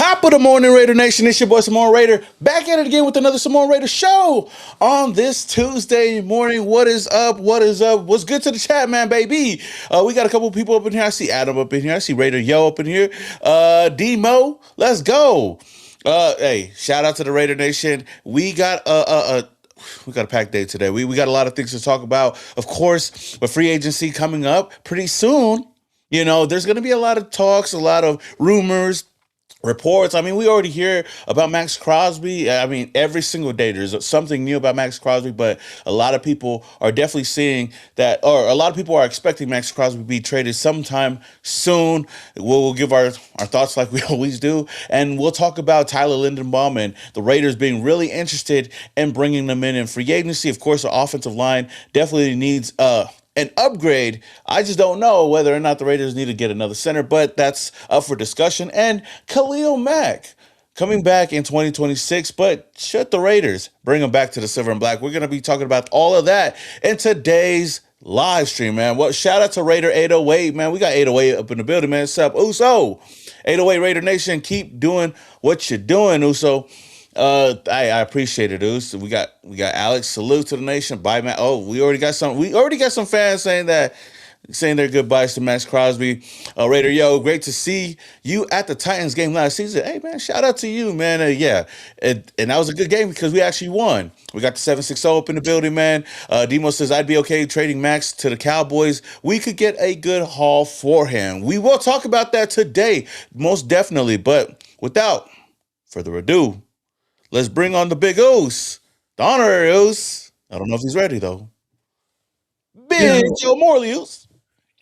Top of the morning, Raider Nation. It's your boy Simone Raider back at it again with another Simone Raider show on this Tuesday morning. What is up? What is up? What's good to the chat, man, baby? We got a couple people up in here. I see Adam up in here. I see Raider Yo up in here. D-Mo, let's go. Hey, shout out to the Raider Nation. We got a packed day today. We got a lot of things to talk about. Of course, with free agency coming up pretty soon. You know, there's going to be a lot of talks, a lot of rumors, reports. I mean, we already hear about Maxx Crosby. I mean, every single day there's something new about Maxx Crosby, but a lot of people are definitely seeing that, or a lot of people are expecting Maxx Crosby to be traded sometime soon. We'll give our thoughts like we always do, and we'll talk about Tyler Linderbaum and the Raiders being really interested in bringing them in free agency. Of course, the offensive line definitely needs an upgrade. I just don't know whether or not the Raiders need to get another center, but that's up for discussion. And Khalil Mack coming back in 2026, but should the Raiders bring him back to the silver and black? We're going to be talking about all of that in today's live stream, man. Well, shout out to Raider 808, man. We got 808 up in the building, man. What's up, Uso? 808 Raider Nation, keep doing what you're doing, Uso. I appreciate it, Oos. We got Alex. Salute to the nation. Bye, man. Oh, we already got some fans saying their goodbyes to Maxx Crosby. Raider, yo, great to see you at the Titans game last season. Hey, man, shout out to you, man. And that was a good game because we actually won. We got the 760 up in the building, man. Demo says I'd be okay trading Maxx to the Cowboys. We could get a good haul for him. We will talk about that today, most definitely. But without further ado, let's bring on the big Oos, the honorary Oos. I don't know if he's ready, though. Big Joe Morley Oos.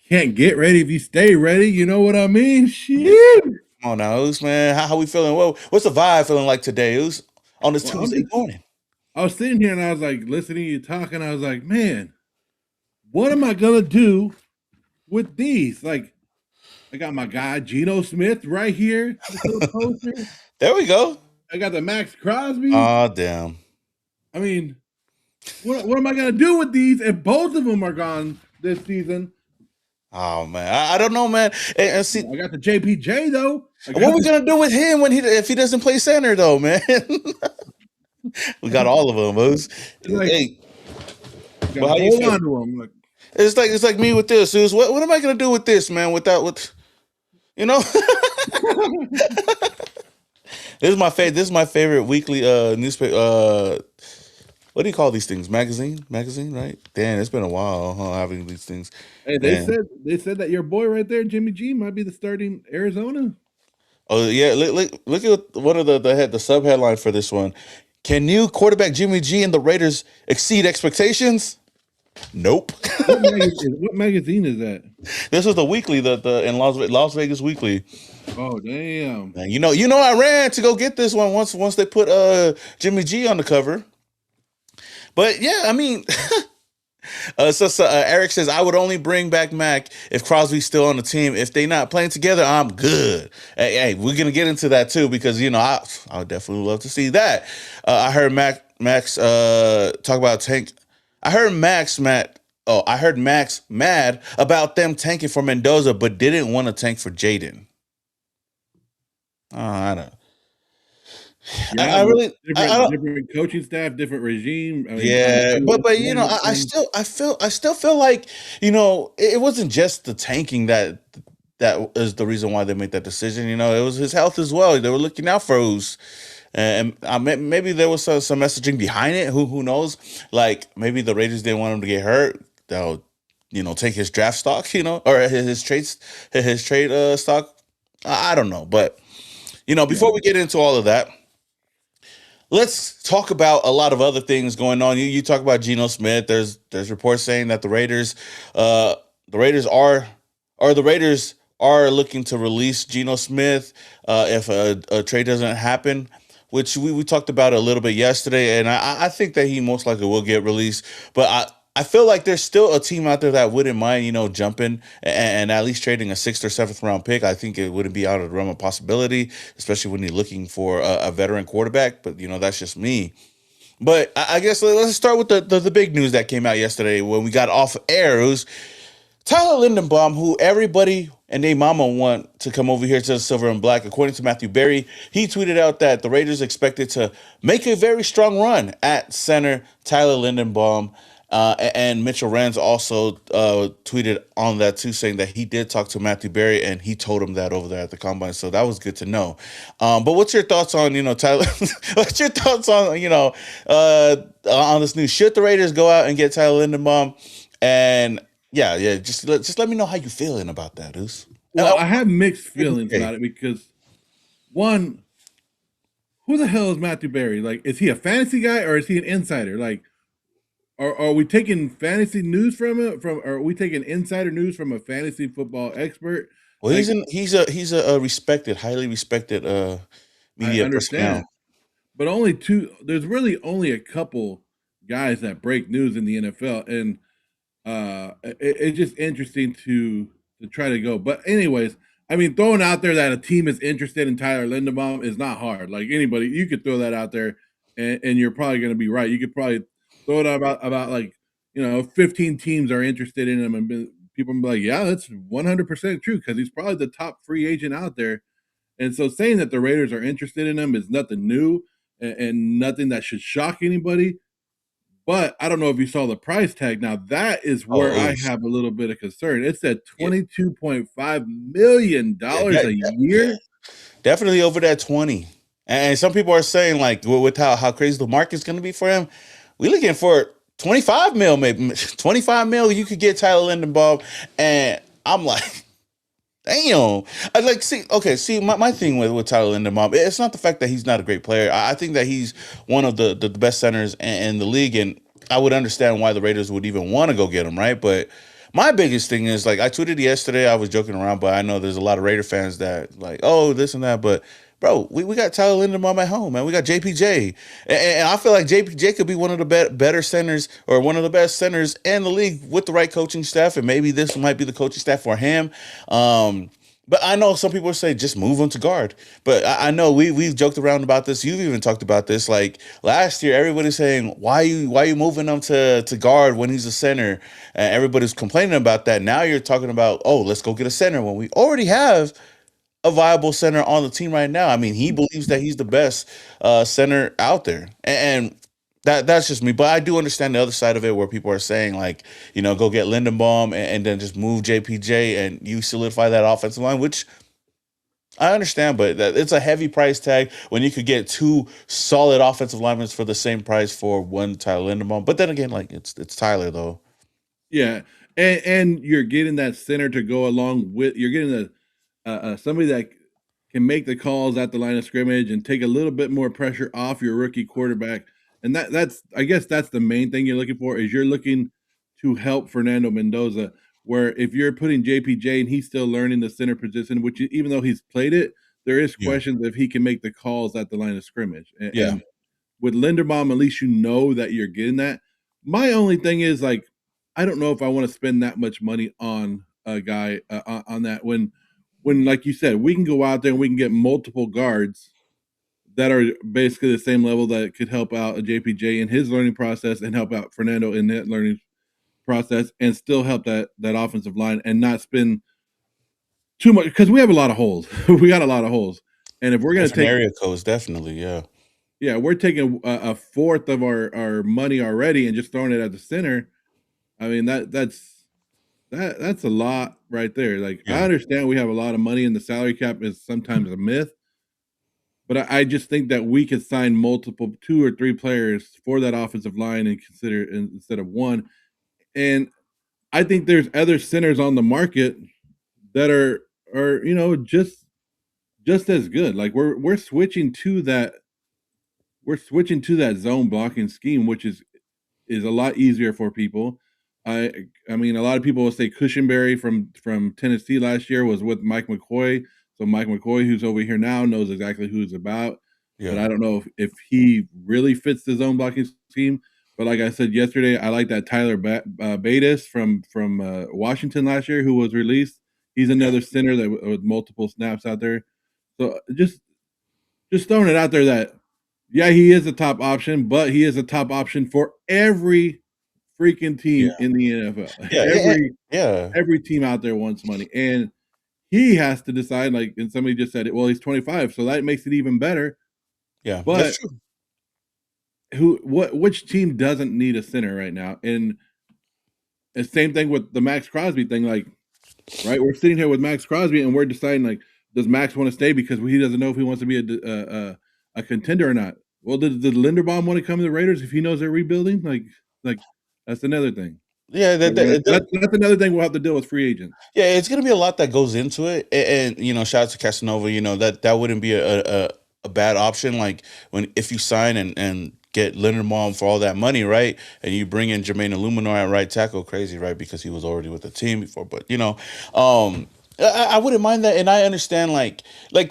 Can't get ready if you stay ready. You know what I mean? Shit. Come on now, Oos, man. How we feeling? Well, what's the vibe feeling like today, Oos, on this Tuesday morning? I was sitting here and I was like listening to you talking. I was like, man, what am I going to do with these? Like, I got my guy, Geno Smith, right here. There we go. I got the Maxx Crosby. Oh, damn. I mean, what am I going to do with these if both of them are gone this season? Oh, man. I don't know, man. And see, I got the JPJ, though. What are we going to do with him if he doesn't play center, though, man? We got all of them, Oos. Like, hey, how you feel? Like, it's like me with this, Oos. What am I going to do with this, man, you know? This is my favorite weekly newspaper. What do you call these things? Magazine, right? Damn, it's been a while, having these things. Hey, they said that your boy right there, Jimmy G, might be the starting Arizona. Oh yeah, look at one of the sub headline for this one. Can new quarterback Jimmy G and the Raiders exceed expectations? Nope. What magazine is that? This was the weekly, the in Las Vegas Weekly. Oh damn! Man, you know, I ran to go get this one once they put Jimmy G on the cover. But yeah, I mean, Eric says I would only bring back Mack if Crosby's still on the team. If they not playing together, I'm good. Hey, we're gonna get into that too because you know I would definitely love to see that. I heard Max talk about tank. I heard Max mad about them tanking for Mendoza, but didn't want to tank for Jaden. I don't know. Yeah, different coaching staff, different regime. I mean, but you know, I still feel like, you know, it wasn't just the tanking that is the reason why they made that decision. You know, it was his health as well. They were looking out for us. And maybe there was some messaging behind it. Who knows? Like maybe the Raiders didn't want him to get hurt. They'll, you know, take his draft stock, you know, or his trade stock. I don't know, but you know, before we get into all of that, let's talk about a lot of other things going on. You talk about Geno Smith. There's reports saying that the Raiders are looking to release Geno Smith if a trade doesn't happen, which we talked about a little bit yesterday, and I think that he most likely will get released. But I feel like there's still a team out there that wouldn't mind, you know, jumping and at least trading a 6th or 7th round pick. I think it wouldn't be out of the realm of possibility, especially when you're looking for a veteran quarterback. But, you know, that's just me. But I guess let's start with the big news that came out yesterday when we got off air. It was Tyler Linderbaum, who everybody and their mama want to come over here to the silver and black, according to Matthew Berry, he tweeted out that the Raiders expected to make a very strong run at center Tyler Linderbaum. And Mitchell Rans also tweeted on that too, saying that he did talk to Matthew Berry and he told him that over there at the combine. So that was good to know. But what's your thoughts on Tyler? What's your thoughts on on this news? Should the Raiders go out and get Tyler Linderbaum? And yeah. Just let me know how you feeling about that, Oos. Well, I have mixed feelings about it because one, who the hell is Matthew Berry? Like, is he a fantasy guy or is he an insider? Like, are we taking fantasy news from it? Are we taking insider news from a fantasy football expert? Well, Like, he's a respected, highly respected I media personnel. understand, but only two. There's really only a couple guys that break news in the NFL, and it's just interesting to try to go. But anyways, I mean, throwing out there that a team is interested in Tyler Linderbaum is not hard. Like anybody, you could throw that out there, and you're probably going to be right. You could probably throw it out about like 15 teams are interested in him, and people will be like, yeah, that's 100% true because he's probably the top free agent out there. And so saying that the Raiders are interested in him is nothing new and nothing that should shock anybody. But I don't know if you saw the price tag. Now that is where Oh, I have a little bit of concern. It's at $22.5 million a year. definitely over that 20. And some people are saying like with how crazy the market's going to be for him, we looking for 25 mil, maybe 25 mil. You could get Tyler Lindenbaum, and I'm like, damn. I like see my thing with Tyler Linderbaum, it's not the fact that he's not a great player. I think that he's one of the best centers in the league, and I would understand why the Raiders would even want to go get him, right? But my biggest thing is like I tweeted yesterday, I was joking around, but I know there's a lot of Raider fans that like, oh, this and that, but bro, we got Tyler Linderbaum at home, man. We got JPJ, and I feel like JPJ could be one of the better centers or one of the best centers in the league with the right coaching staff, and maybe this might be the coaching staff for him. But I know some people say just move him to guard. But I know we've joked around about this. You've even talked about this. Like last year, everybody's saying why you moving him to guard when he's a center? And everybody's complaining about that. Now you're talking about let's go get a center when we already have a viable center on the team right now. I mean, he believes that he's the best center out there, and that's just me. But I do understand the other side of it, where people are saying like, go get Lindenbaum and then just move JPJ and you solidify that offensive line, which I understand, but it's a heavy price tag when you could get two solid offensive linemen for the same price for one Tyler Lindenbaum. But then again, like it's Tyler though. Yeah, and you're getting that center to go along with. You're getting somebody that can make the calls at the line of scrimmage and take a little bit more pressure off your rookie quarterback. And that's I guess that's the main thing you're looking for is you're looking to help Fernando Mendoza. Where if you're putting JPJ and he's still learning the center position, which even though he's played it, there is Yeah. questions if he can make the calls at the line of scrimmage. Yeah. And with Linderbaum, at least you know that you're getting that. My only thing is like, I don't know if I want to spend that much money on a guy on that when like you said, we can go out there and we can get multiple guards that are basically the same level that could help out a JPJ in his learning process and help out Fernando in that learning process and still help that offensive line and not spend too much because we have a lot of holes. We got a lot of holes, and if we're gonna Different take area codes, definitely. Yeah. we're taking a fourth of our money already and just throwing it at the center. I mean that's a lot right there. Like I Yeah. understand we have a lot of money and the salary cap is sometimes a myth, but I just think that we could sign multiple 2 or 3 players for that offensive line and consider instead of one. And I think there's other centers on the market that are just as good. Like we're switching to that zone blocking scheme, which is a lot easier for people. I mean, a lot of people will say Cushionberry from Tennessee last year was with Mike McCoy. So Mike McCoy, who's over here now, knows exactly who it's about. But Yeah. I don't know if he really fits the zone blocking scheme. But like I said yesterday, I like that Tyler Bates from Washington last year, who was released. He's Yeah. another center that with multiple snaps out there. So just throwing it out there that yeah, he is a top option, but he is a top option for every freaking Yeah. team in the NFL. Yeah. Yeah. Yeah. Every team out there wants money, and he has to decide. Like, and somebody just said it. Well, he's 25, so that makes it even better. Yeah. That's But true. which team doesn't need a center right now? And the same thing with the Maxx Crosby thing. Like, right, we're sitting here with Maxx Crosby, and we're deciding like, does Max want to stay because he doesn't know if he wants to be a contender or not? Well, did Linderbaum want to come to the Raiders if he knows they're rebuilding? Like that's another thing. Yeah. That's another thing we'll have to deal with free agents. Yeah, it's gonna be a lot that goes into it, and you know, shout out to Casanova. You know that wouldn't be a bad option. Like when if you sign and get Linderbaum for all that money, right, and you bring in Jermaine Illuminor at right tackle, crazy, right, because he was already with the team before. But you know, I wouldn't mind that, and I understand like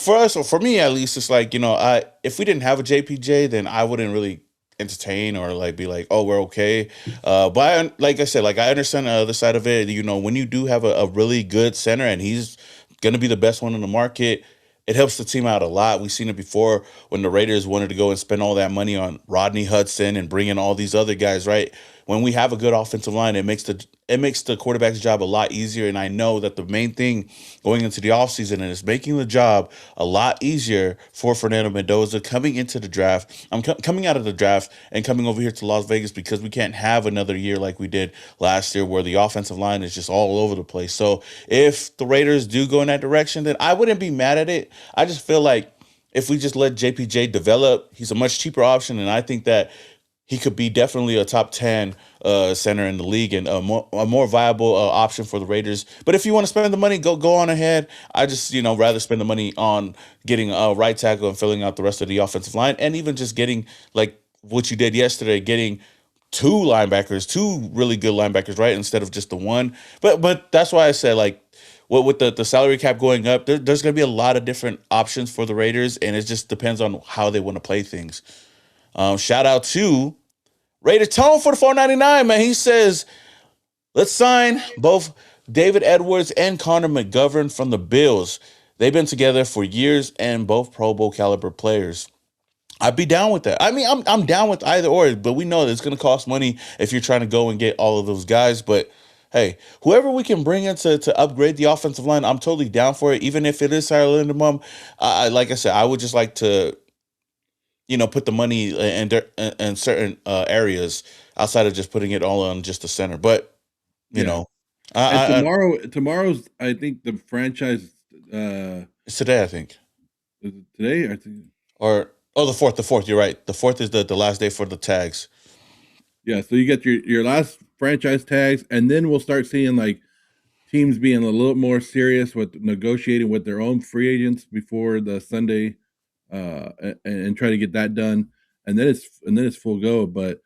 for us or for me at least, it's like you know, I if we didn't have a JPJ, then I wouldn't really entertain or like be like, oh, we're okay. But like I said, like I understand the other side of it. You know, when you do have a really good center and he's gonna be the best one in the market, it helps the team out a lot. We've seen it before when the Raiders wanted to go and spend all that money on Rodney Hudson and bring in all these other guys, right? When we have a good offensive line, it makes the quarterback's job a lot easier. And I know that the main thing going into the offseason is making the job a lot easier for Fernando Mendoza coming into the draft. I'm coming out of the draft and coming over here to Las Vegas because we can't have another year like we did last year where the offensive line is just all over the place. So if the Raiders do go in that direction, then I wouldn't be mad at it. I just feel like if we just let JPJ develop, he's a much cheaper option. And I think that he could be definitely a top 10 center in the league and a more viable option for the Raiders. But if you want to spend the money, go on ahead. I just, you know, rather spend the money on getting a right tackle and filling out the rest of the offensive line and even just getting like what you did yesterday, getting two really good linebackers, right? Instead of just the one. But that's why I said like with the salary cap going up, there's going to be a lot of different options for the Raiders, and it just depends on how they want to play things. Shout out to Raider Tone for the 499, man. He says, let's sign both David Edwards and Connor McGovern from the Bills. They've been together for years and both Pro Bowl caliber players. I'd be down with that. I mean, I'm down with either or, but we know that it's going to cost money if you're trying to go and get all of those guys. But hey, whoever we can bring in to upgrade the offensive line, I'm totally down for it. Even if it is Tyler Linderbaum, like I said, I would just like to put the money in certain areas outside of just putting it all on just the center. But you Yeah. know, And I tomorrow's I think the franchise it's today, I think, is it today? I think or oh, the fourth. You're right. The fourth is the last day for the tags. yeah. So you get your last franchise tags, and then we'll start seeing like teams being a little more serious with negotiating with their own free agents before the Sunday, and try to get that done, and then it's full go. But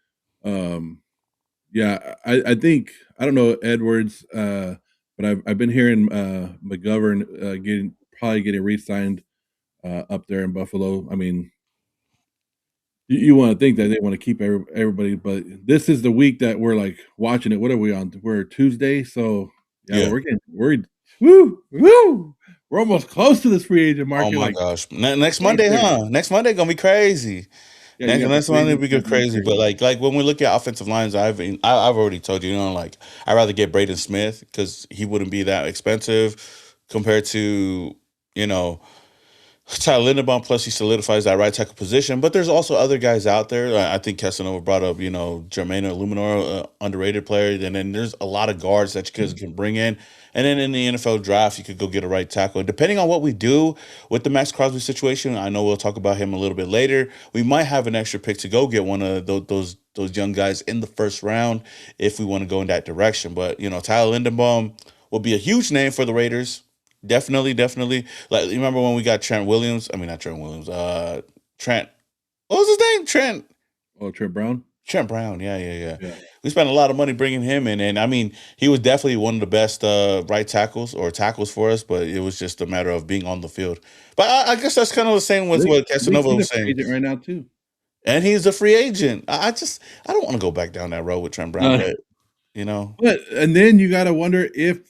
yeah, I think I don't know Edwards, but I've been hearing McGovern getting re-signed up there in Buffalo. I mean, you want to think that they want to keep everybody, but this is the week that we're like watching it. What are we on? We're Tuesday, so yeah, Yeah. we're getting worried. Woo! We're almost close to this free agent Oh market. my Like gosh. Next right Monday, there. huh? Next Monday gonna be crazy. Yeah, you got the Next free Monday agent we go stuff going crazy. But crazy. like when we look at offensive lines, I've already told you, like I'd rather get Braden Smith because he wouldn't be that expensive compared to you know Tyler Linderbaum, plus he solidifies that right tackle position. But there's also other guys out there. I think Casanova brought up, Jermaine Luminor, underrated player. And then there's a lot of guards that you can bring in. And then in the NFL draft, you could go get a right tackle. Depending on what we do with the Maxx Crosby situation, I know we'll talk about him a little bit later. We might have an extra pick to go get one of those young guys in the first round if we want to go in that direction. But Tyler Linderbaum will be a huge name for the Raiders. Definitely, definitely. Like you remember when we got Trent Williams? I mean, not Trent Williams. Trent. What was his name? Trent. Oh, Trent Brown. Trent Brown. Yeah, yeah, yeah. Yeah. We spent a lot of money bringing him in, and I mean, he was definitely one of the best right tackles or tackles for us. But it was just a matter of being on the field. But I guess that's kind of the same with what I think Casanova he's was a free saying. agent right now too. And he's a free agent. I don't want to go back down that road with Trent Brown, Uh, but you know, But and then you got to wonder if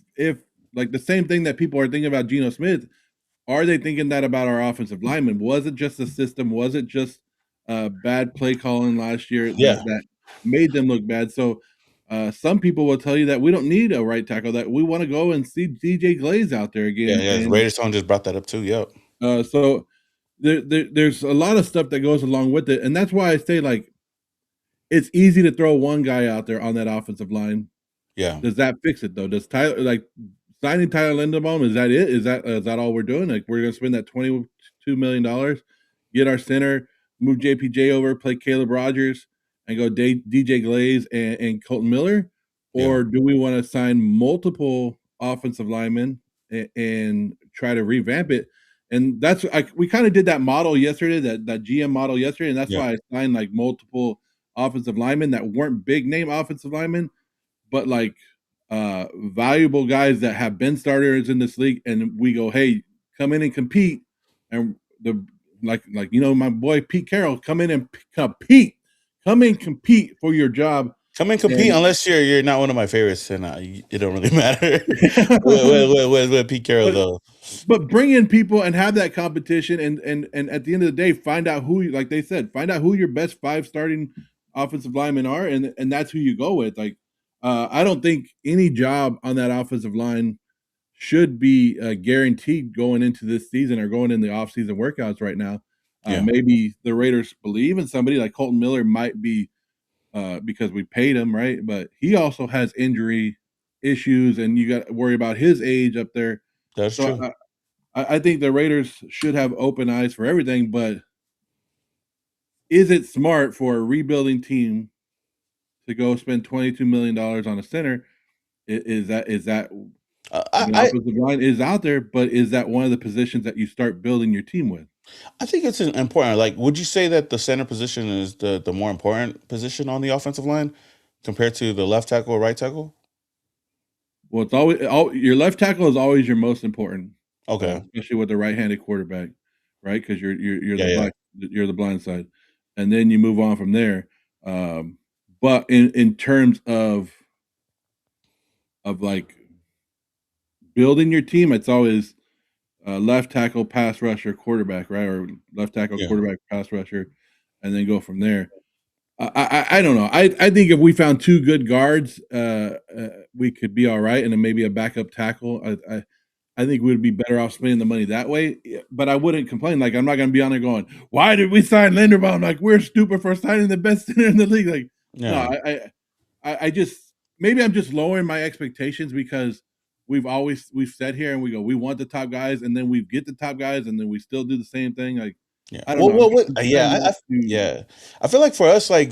like the same thing that people are thinking about Geno Smith, are they thinking that about our offensive lineman? Was it just the system? Was it just bad play calling last year yeah, that made them look bad? So Some people will tell you that we don't need a right tackle, that we want to go and see DJ Glaze out there Yeah, again. yeah. And Raiders song just brought that up too. Yep. so there's a lot of stuff that goes along with it. And that's why I say, like, it's easy to throw one guy out there on that offensive line. Yeah. Does that fix it though? Does Tyler, like, signing Tyler Linderbaum, is that it? Is that all we're doing? Like, we're gonna spend that $22 million, get our center, move JPJ over, play Caleb Rogers, and go DJ Glaze and Colton Miller, Yeah. or do we want to sign multiple offensive linemen and try to revamp it? And that's, we kind of did that model yesterday, that GM model yesterday, and that's Yeah. why I signed like multiple offensive linemen that weren't big name offensive linemen, but like valuable guys that have been starters in this league, and we go, hey, come in and compete, and the like my boy Pete Carroll, come in and compete for your job. Come and compete And unless you're not one of my favorites, and it don't really matter. With Pete Carroll but though. bring in people and have that competition, and at the end of the day, find out who, like they said, find out who your best 5 starting offensive linemen are, and that's who you go with. Like, I don't think any job on that offensive line should be guaranteed going into this season or going in the offseason workouts right now. Yeah. Maybe the Raiders believe in somebody like Colton Miller might be, because we paid him, right? But he also has injury issues, and you got to worry about his age up there. That's So true. I think the Raiders should have open eyes for everything, but is it smart for a rebuilding team to go spend $22 million on a center? Is that I, the I offensive line is out there, but is that one of the positions that you start building your team with? I think it's important. Like, would you say that the center position is the more important position on the offensive line compared to the left tackle or right tackle? Well, it's always your left tackle is always your most important, Okay. especially with the right-handed quarterback, right? Because you're Yeah, the yeah. you're the blind side, and then you move on from there. But in terms of like building your team, it's always left tackle, pass rusher, quarterback, right? Or left tackle, Yeah. quarterback, pass rusher, and then go from there. I don't know. I think if we found 2 good guards, we could be all right, and then maybe a backup tackle. I think we'd be better off spending the money that way. But I wouldn't complain. Like, I'm not going to be on there going, "Why did we sign Linderbaum? Like, we're stupid for signing the best center in the league." Like, no, Yeah. I just, maybe I'm just lowering my expectations because we've said here and we go, we want the top guys, and then we get the top guys, and then we still do the same thing. Like, Yeah. I don't Well, know. what? I'm Yeah. trying not to. Yeah. I feel like for us, like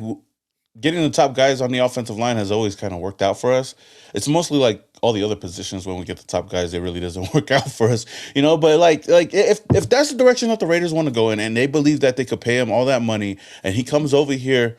getting the top guys on the offensive line has always kind of worked out for us. It's mostly like all the other positions when we get the top guys, it really doesn't work out for us, you know. But like if that's the direction that the Raiders want to go in, and they believe that they could pay him all that money, and he comes over here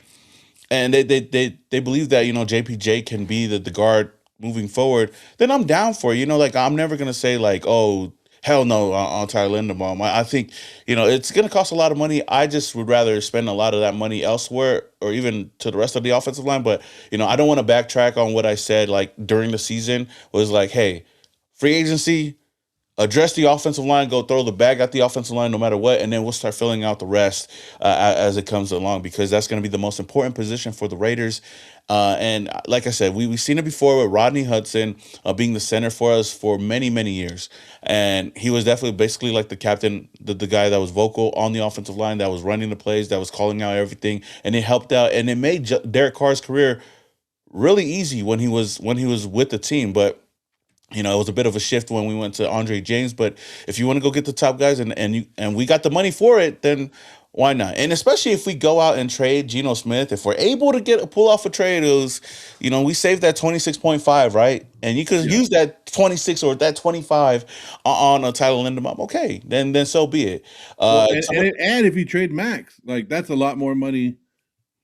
and they believe that JPJ can be the guard moving forward, then I'm down for it. Like I'm never gonna say like, oh hell no on Tyler Linderbaum. I think it's gonna cost a lot of money. I just would rather spend a lot of that money elsewhere or even to the rest of the offensive line. But I don't want to backtrack on what I said like during the season was like, hey, free agency, address the offensive line, go throw the bag at the offensive line no matter what, and then we'll start filling out the rest as it comes along because that's going to be the most important position for the Raiders. And like I said, we've seen it before with Rodney Hudson being the center for us for many, many years. And he was definitely basically like the captain, the guy that was vocal on the offensive line, that was running the plays, that was calling out everything. And it helped out. And it made Derek Carr's career really easy when he was with the team. But it was a bit of a shift when we went to Andre James, but if you want to go get the top guys and we got the money for it, then why not? And especially if we go out and trade Geno Smith, if we're able to pull off a trade, it was, we saved that 26.5, right? And you could Yeah. use that 26 or that 25 on a Tyler Linderbaum. Okay, then so be it. Well, Uh, and some, and if you trade Max, like, that's a lot more money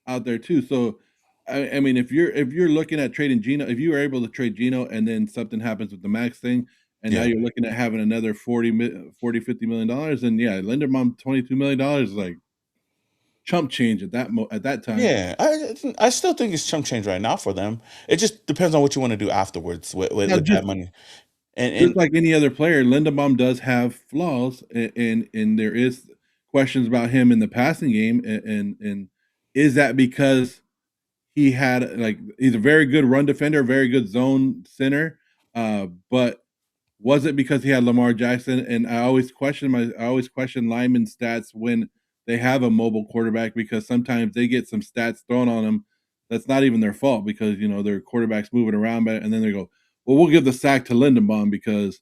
out there too. So, I mean, if you're looking at trading Gino, if you were able to trade Gino and then something happens with the Max thing, and now yeah. you're looking at having another 40 $50 million, then yeah, Linderbaum $22 million is like chump change at that time. Yeah, I still think it's chump change right now for them. It just depends on what you want to do afterwards Now, with that money. just And like any other player, Linderbaum does have flaws, and there is questions about him in the passing game, and is that because he had like he's a very good run defender, very good zone center, but was it because he had Lamar Jackson? And I always question lineman stats when they have a mobile quarterback because sometimes they get some stats thrown on them that's not even their fault because their quarterback's moving around, and then they go, "Well, we'll give the sack to Linderbaum because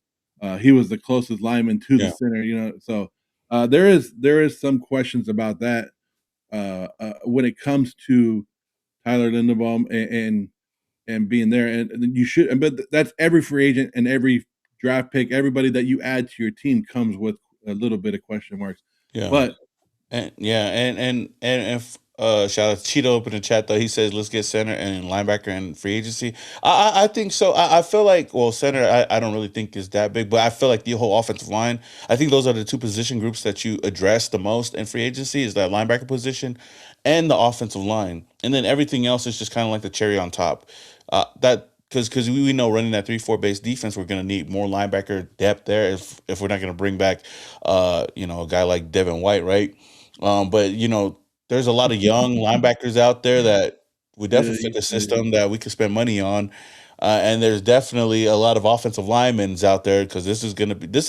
he was the closest lineman to the Yeah, center." So there is some questions about that when it comes to Tyler Linderbaum and being there, and then you should. But that's every free agent and every draft pick. Everybody that you add to your team comes with a little bit of question marks. yeah. But And yeah, and if shout out to Cheeto up in the chat though. He says let's get center and linebacker and free agency. I think so. I feel like center I don't really think is that big, but I feel like the whole offensive line. I think those are the two position groups that you address the most in free agency is that linebacker position and the offensive line, and then everything else is just kind of like the cherry on top. That because we know running that 3-4 base defense, we're gonna need more linebacker depth there if we're not gonna bring back a guy like Devin White, right? But there's a lot of young linebackers out there that would yeah, definitely fit the system that we could spend money on. And there's definitely a lot of offensive linemen out there because this is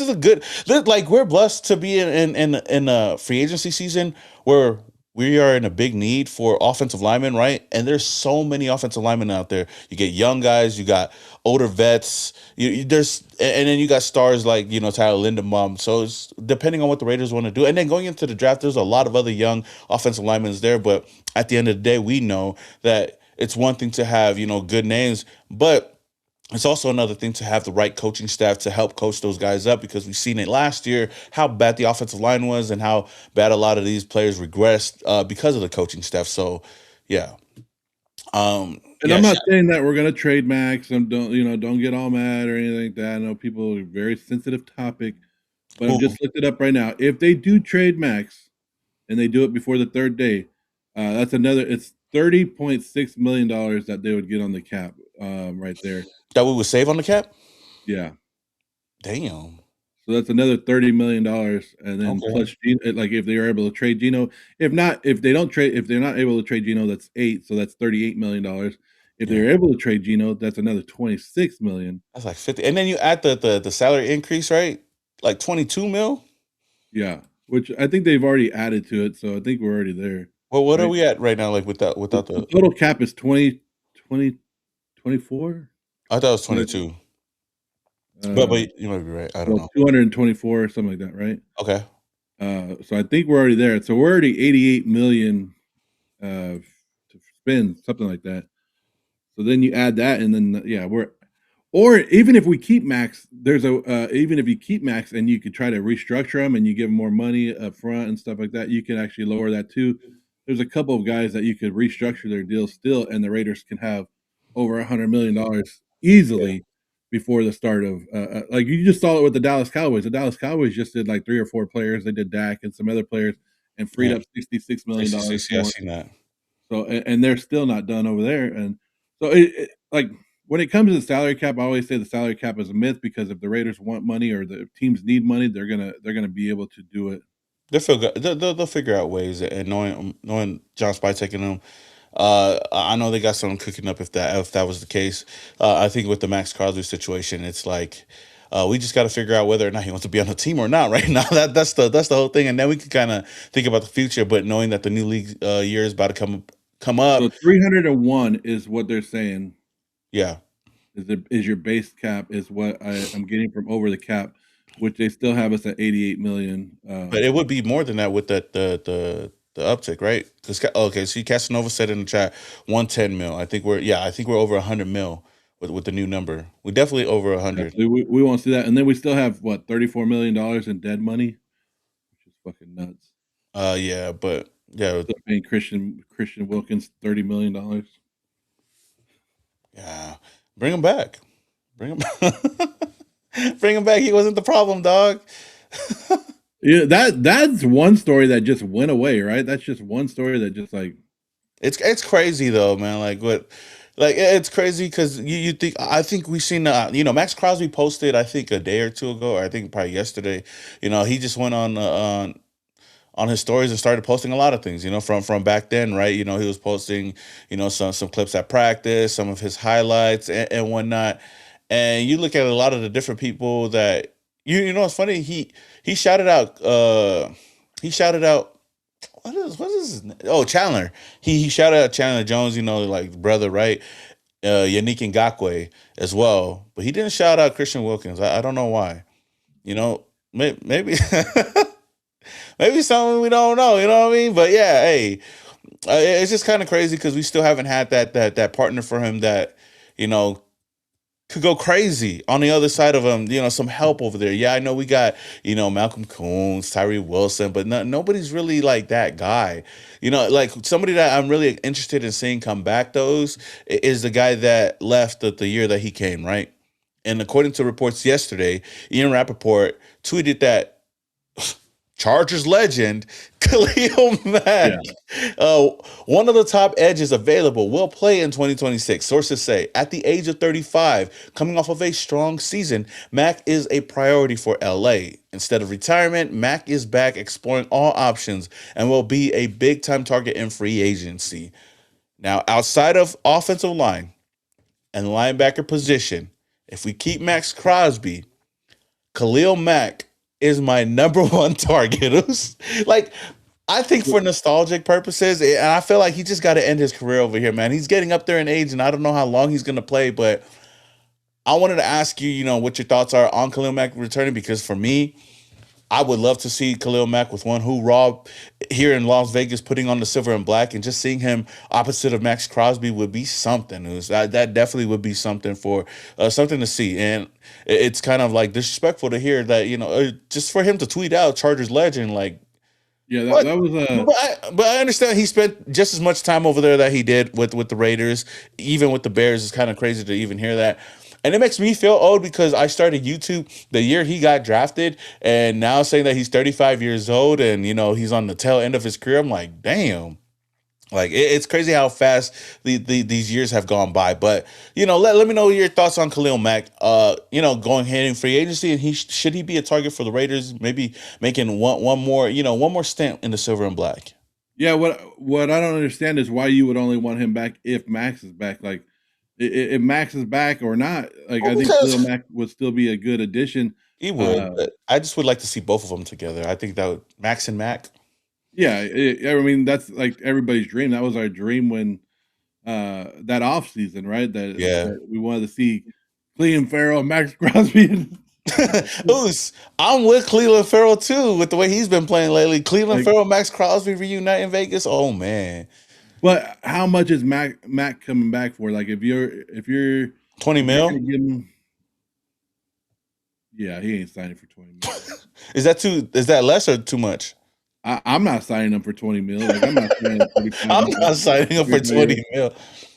a good like we're blessed to be in a free agency season where we are in a big need for offensive linemen, right? And there's so many offensive linemen out there. You get young guys, you got older vets, and then you got stars like Tyler Linderbaum. So it's depending on what the Raiders want to do. And then going into the draft, there's a lot of other young offensive linemen there. But at the end of the day, we know that it's one thing to have good names, but it's also another thing to have the right coaching staff to help coach those guys up because we've seen it last year how bad the offensive line was and how bad a lot of these players regressed because of the coaching staff. So, yeah, and yeah, I'm not saying that we're gonna trade Max. And don't get all mad or anything like that. I know people are very sensitive topic, but I'm who just looked it up right now. If they do trade Max and they do it before the third day, that's another. It's $30.6 million that they would get on the cap, right there. that we would save on the cap? Yeah. Damn. So that's another $30 million, and then Okay. plus like if they are able to trade Gino, if they're not able to trade Gino, that's eight, so that's $38 million. If Yeah, they're able to trade Gino, that's another 26 million. that's like 50, and then you add the salary increase, right? Like 22 mil. Yeah, which I think they've already added to it, so I think we're already there, Well, what are right? we at right now? Like without The the, total cap is 20, 24, I thought it was something like that. 22, but Uh, you might be right. I don't well, know. 224 or something like that, right? Okay. So I think we're already there. So we're already 88 million to spend, something like that. So then you add that, and then yeah, or even if we keep Max, even if you keep Max and you could try to restructure him and you give him more money up front and stuff like that, you can actually lower that too. There's a couple of guys that you could restructure their deal still, and the Raiders can have over $100 million Yeah. easily before the start of like you just saw it with the Dallas Cowboys. The Dallas Cowboys just did like three or four players. They did Dak and some other players and freed Yeah. up $66 million 66. Yeah, I more. seen that. So and they're still not done over there. And so it like when it comes to the salary cap, I always say the salary cap is a myth because if the Raiders want money or the teams need money, they're gonna be able to do it. They'll figure out ways, and knowing John Spy taking them. I know they got something cooking up if that was the case. I think with the Max Crosby situation, it's like we just got to figure out whether or not he wants to be on the team or not right now. That's the whole thing, and then we can kind of think about the future. But knowing that the new league year is about to come So up, 301 is what they're saying yeah. is your base cap is what I'm getting from over the cap, which they still have us at 88 million. But it would be more than that with the uptick, right? Because okay, see, Casanova said in the chat 110 mil. I think we're over 100 mil with the new number. We're definitely over 100. We won't see that, and then we still have what $34 million in dead money, which is fucking nuts. Yeah, but yeah, Still paying Christian Wilkins $30 million. yeah. Bring him back. Bring him. Bring him back. He wasn't the problem, dog. Yeah, that's one story that just went away, right? That's just one story that just like It's crazy though, man. Like what, like it's crazy because you think I think we seen Max Crosby posted I think a day or two ago, or I think probably yesterday. He just went on his stories and started posting a lot of things, from back then, right? He was posting, some clips at practice, some of his highlights and whatnot. And you look at a lot of the different people that it's funny. He shouted out what is his name? Oh, Chandler. He shouted out Chandler Jones, like brother, right? Yannick Ngakoue as well, but he didn't shout out Christian Wilkins. I don't know why. Maybe maybe something we don't know. You know what I mean? But yeah, hey, it's just kind of crazy because we still haven't had that partner for him that you know could go crazy on the other side of him. Some help over there. Yeah, I know we got Malcolm Coons, Tyree Wilson, but nobody's really like that guy. Like somebody that I'm really interested in seeing come back. Those is the guy that left the year that he came, right? And according to reports yesterday, Ian Rappaport tweeted that Chargers legend Khalil Mack, Yeah. one of the top edges available, will play in 2026. Sources say at the age of 35, coming off of a strong season, Mack is a priority for LA. Instead of retirement, Mack is back exploring all options and will be a big time target in free agency. Now, outside of offensive line and linebacker position, if we keep Maxx Crosby, Khalil Mack is my number one target. Like, I think for nostalgic purposes, and I feel like he just got to end his career over here, man. He's getting up there in age, and I don't know how long he's going to play, but I wanted to ask you, what your thoughts are on Khalil Mack returning, because for me, I would love to see Khalil Mack with one hoorah here in Las Vegas, putting on the silver and black, and just seeing him opposite of Maxx Crosby would be something. That definitely would be something for something to see. And it's kind of like disrespectful to hear that just for him to tweet out Chargers legend, like Yeah, what? that was a But I understand he spent just as much time over there that he did with the Raiders, even with the Bears. It's kind of crazy to even hear that. And it makes me feel old because I started YouTube the year he got drafted, and now saying that he's 35 years old and he's on the tail end of his career. I'm like, damn. Like it's crazy how fast these years have gone by. But let me know your thoughts on Khalil Mack. Going ahead in free agency, and should he be a target for the Raiders? Maybe making one more stint in the silver and black. yeah. What I don't understand is why you would only want him back if Max is back. Like, if Max is back or not, like Well, I think Khalil because Mack would still be a good addition. he would, Uh, but I just would like to see both of them together. I think that would Max and Mac. yeah, I mean that's like everybody's dream. That was our dream when that off season, right? Yeah. That we wanted to see Clean Farrell, Max Crosby. Oos, I'm with Cleveland Farrell too, with the way he's been playing lately. Cleveland Like, Farrell, Max Crosby reunite in Vegas. Oh man, but how much is Mac coming back for? Like, if 20 you're mil. gonna give him, yeah, he ain't signing for 20 mil. Is that too? Is that less or too much? I'm not signing him for 20 mil. Like, I'm not signing 35 I'm mil. not signing up for 20 mil.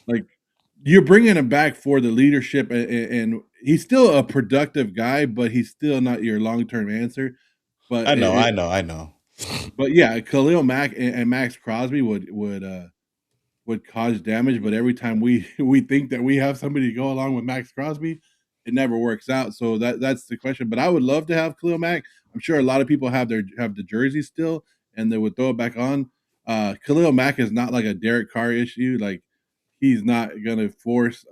Like, you're bringing him back for the leadership, and he's still a productive guy, but he's still not your long term answer. But I know. but yeah, Khalil Mack and Max Crosby would cause damage. But every time we think that we have somebody to go along with Max Crosby, it never works out. So that's the question. But I would love to have Khalil Mack. I'm sure a lot of people have the jersey still, and they would throw it back on. Khalil Mack is not like a Derek Carr issue. Like, he's not gonna force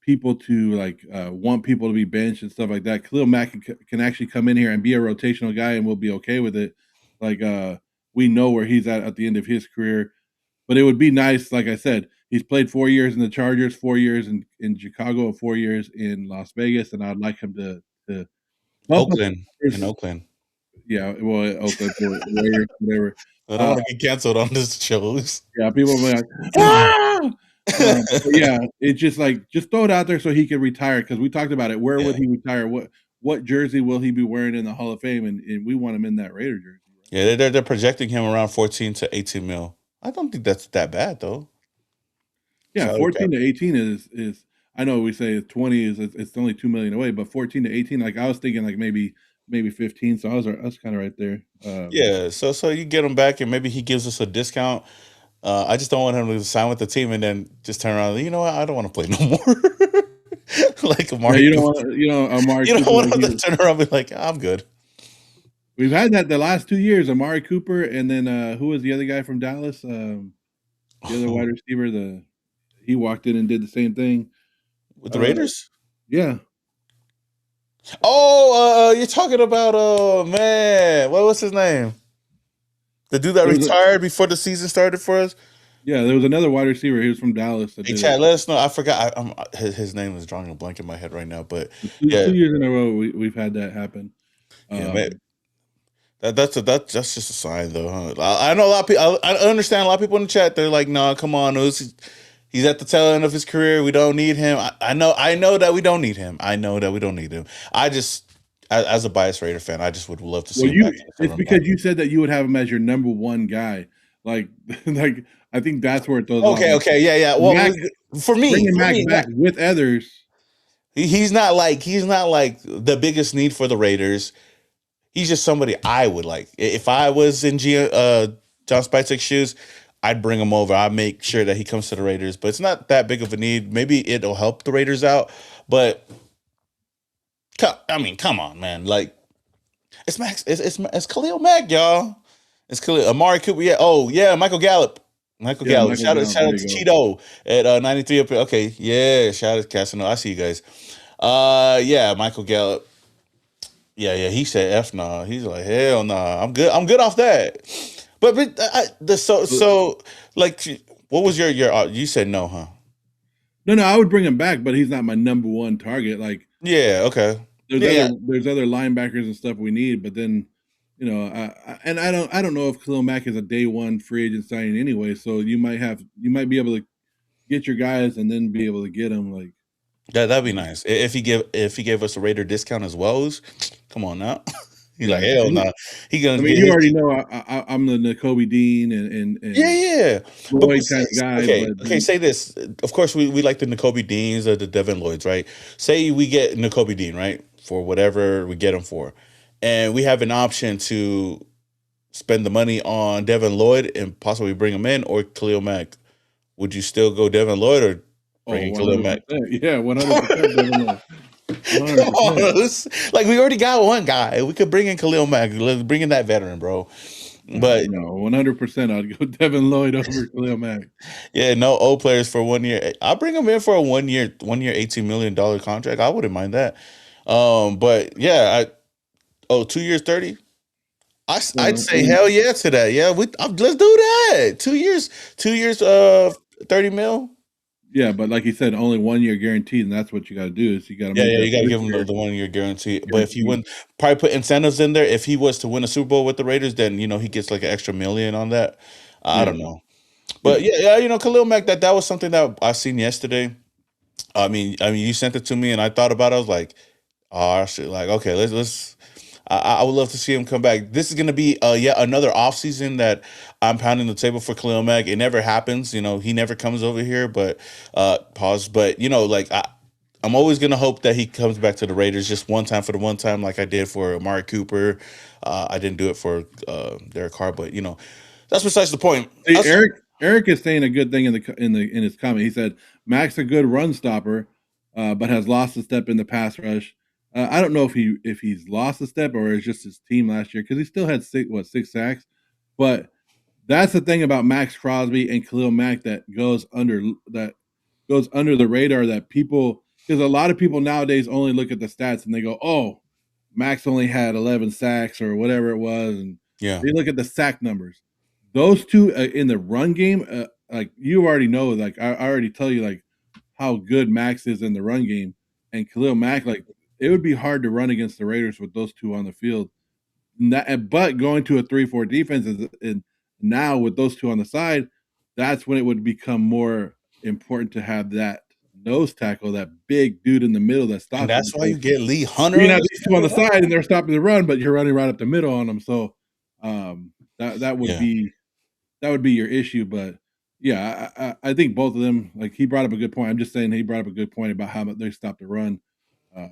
people to want people to be benched and stuff like that. Khalil Mack can actually come in here and be a rotational guy, and we'll be okay with it. Like, we know where he's at the end of his career, but it would be nice. Like I said, he's played 4 years in the Chargers, 4 years in Chicago, and 4 years in Las Vegas, and I'd like him to bump up. Oakland in Oakland. Yeah, well, Oakland, Warriors, whatever. I don't want to get canceled on this shows. Yeah, people will be like, ah! Yeah, it's just like, just throw it out there so he can retire, because we talked about it. Where would he retire? What jersey will he be wearing in the Hall of Fame? And we want him in that Raider jersey. Right? Yeah, they're projecting him around 14 to 18 mil. I don't think that's that bad though. Yeah, Salary 14 cap. to 18 is. I know we say 20 is it's only 2 million away, but 14 to 18, like I was thinking, like maybe 15. So I was kind of right there. Yeah, so you get him back, and maybe he gives us a discount. I just don't want him to sign with the team and then just turn around. You know what? I don't want to play no more. Like Yeah, Amari. you don't want Amari. You don't Cooper, want like him to turn around and be like, I'm good. We've had that the last 2 years, Amari Cooper, and then, who was the other guy from Dallas? The other wide receiver, he walked in and did the same thing. With the Uh, Raiders? yeah. Oh, you're talking about man, what was his name? The dude that There was a retired before the season started for us. Yeah, there was another wide receiver, he was from Dallas that Hey, did it. Chad, let us know. I forgot. His name is drawing a blank in my head right now, but 2 yeah, years in a row, we've had that happen. yeah, man. Um, That's just a sign, though. Huh? I know a lot of people. I understand a lot of people in the chat. They're like, "No, come on, he's at the tail end of his career. We don't need him." I know that we don't need him. I know that we don't need him. I just, as a biased Raider fan, I just would love to see well, him back in the it's seven line. because you said that you would have him as your number 1 guy. Like like, I think that's where it throws off. Okay, yeah. Well, Mac for me, bringing Mac back with others. he's not like the biggest need for the Raiders. He's just somebody I would like. If I was in John Spicek's shoes, I'd bring him over. I'd make sure that he comes to the Raiders. But it's not that big of a need. Maybe it'll help the Raiders out. But I mean, come on, man. Like it's Max. It's Khalil Mack, y'all. It's Khalil Amari Cooper. Yeah. Oh yeah, Michael Gallup. Michael Yeah, Gallup. Michael Gallup, Shout there out to you Cheeto at 93 up here. Okay, yeah. Shout out to Casino. I see you guys. Yeah, Michael Gallup. Yeah. He said F nah. He's like hell nah. I'm good. I'm good off that. So like, what was your you said no, huh? No, I would bring him back, but he's not my number 1 target. Like, Yeah. Okay. Yeah. there's other linebackers and stuff we need, but then, I don't know if Khalil Mack is a day 1 free agent signing anyway, so you might be able to get your guys and then be able to get them, like, That'd be nice if he gave us a Raider discount as well. Come on now. He's like yeah. hell no. Nah. He I gonna mean, get you his. already know I'm the Nakobe Dean and Yeah. Lloyd kind of guy, Okay. but Okay. Say this. Of course, we like the N'Kobe Deans or the Devin Lloyds, right? Say we get N'Kobe Dean, right, for whatever we get him for, and we have an option to spend the money on Devin Lloyd and possibly bring him in or Khalil Mack. Would you still go Devin Lloyd or bring in Khalil Mack? 100%. Yeah, 100%, Devin Lloyd. Come 100%. on, like we already got one guy. We could bring in Khalil Mack. Let's bring in that veteran, bro. But No, 100%. I'd go Devin Lloyd over Khalil Mack. yeah, no old players for 1 year. I'll bring him in for a 1 year, $18 million contract. I wouldn't mind that. But yeah, 2 years, 30. I'd say hell yeah to that. Yeah, let's do that. 2 years, 2 years, 30 mil. Yeah, but like you said, only 1 year guaranteed, and that's what you got to do is you got to Yeah, make that you got to first give him year the 1 year guarantee. But if he guaranteed. win, probably put incentives in there. If he was to win a Super Bowl with the Raiders, then he gets like an extra million on that. I Yeah, don't know, but yeah. yeah, Khalil Mack. That was something that I seen yesterday. I mean, you sent it to me, and I thought about it. I was like, oh shit, like okay, let's. I would love to see him come back. This is gonna be yet another offseason that I'm pounding the table for Khalil Mack. It never happens, he never comes over here. But pause. But like I'm always gonna hope that he comes back to the Raiders just one time for the one time, like I did for Amari Cooper. I didn't do it for Derek Carr, but that's besides the point. See, Eric is saying a good thing in his comment. He said Mac's a good run stopper, but has lost a step in the pass rush. I don't know if he's lost a step or it's just his team last year because he still had 6 sacks. But that's the thing about Maxx Crosby and Khalil Mack that goes under the radar that people, because a lot of people nowadays only look at the stats and they go, "Oh, Max only had 11 sacks or whatever it was," and Yeah, they look at the sack numbers. Those two in the run game, like you already know, like I already tell you, like how good Max is in the run game, and Khalil Mack, like it would be hard to run against the Raiders with those two on the field. But going to a 3-4 defense and now with those two on the side, that's when it would become more important to have that nose tackle, that big dude in the middle that and stops it that's why because you get Lee Hunter. you can have these two on the side and they're stopping the run, but you're running right up the middle on them. So that would Yeah. be your issue. But yeah, I think both of them, like he brought up a good point. I'm just saying he brought up a good point about how they stopped the run.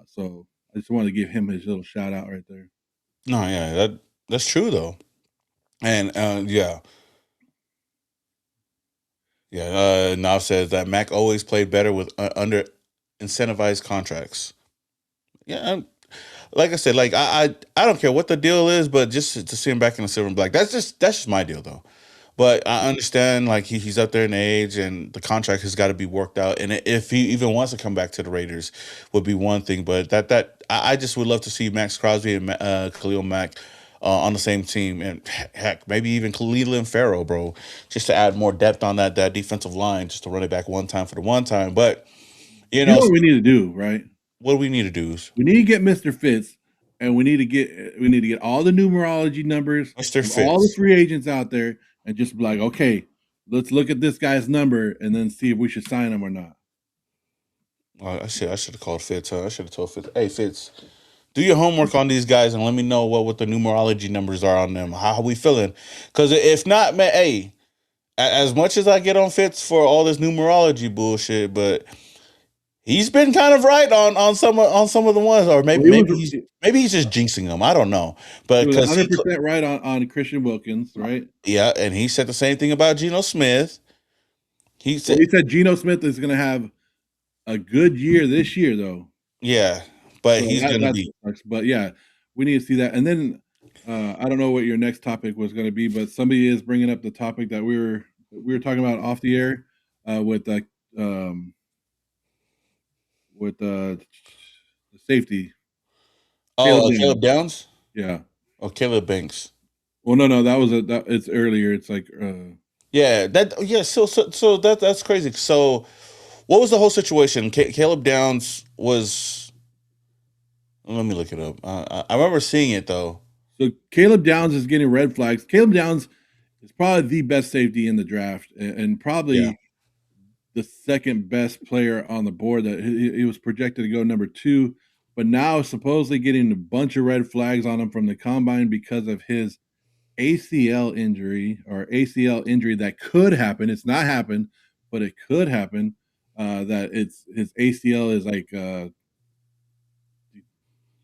So I just wanted to give him his little shout out right there. No, yeah, that's true though, and yeah. Yeah, Nav says that Mac always played better with under incentivized contracts. Yeah, like I said, like I don't care what the deal is, but just to see him back in the silver and black, that's just my deal though. But I understand like he's up there in age and the contract has got to be worked out. And if he even wants to come back to the Raiders, would be one thing. But I just would love to see Maxx Crosby and Khalil Mack on the same team, and heck, maybe even Khalil and Farrell, bro, just to add more depth on that defensive line, just to run it back one time for the one time. But you You know, know what we need to do, right? what do we need to do? We need to get Mr. Fitz, and we need to get all the numerology numbers Mr. of all the Fitz. free agents out there, and just be like, okay, let's look at this guy's number and then see if we should sign him or not. I should have called Fitz. Huh? I should have told Fitz, hey Fitz, do your homework on these guys and let me know what the numerology numbers are on them. How we feeling? Because if not, man, hey, as much as I get on Fitz for all this numerology bullshit, but he's been kind of right on some of the ones, or maybe Well, he was maybe he's just jinxing them. I don't know, but he was because 100% right on Christian Wilkins, right? yeah, and he said the same thing about Geno Smith. He Well, said, he said Geno Smith is going to have a good year this year, though. yeah, but So he's gonna that's be. what sucks. But yeah, we need to see that. And then I don't know what your next topic was going to be, but somebody is bringing up the topic that we were talking about off the air with um, the safety Caleb Oh, Downs. Caleb Downs. Yeah. Oh, Caleb Banks. Well, no, that was it's earlier. It's like Yeah, yeah. So that's crazy. So, what was the whole situation? Caleb Downs was. Let me look it up. I remember seeing it though. so Caleb Downs is getting red flags. Caleb Downs is probably the best safety in the draft, and Yeah, probably the second best player on the board. That he was projected to go number 2, but now supposedly getting a bunch of red flags on him from the combine because of his ACL injury that could happen. It's not happened, but it could happen. That it's his ACL is like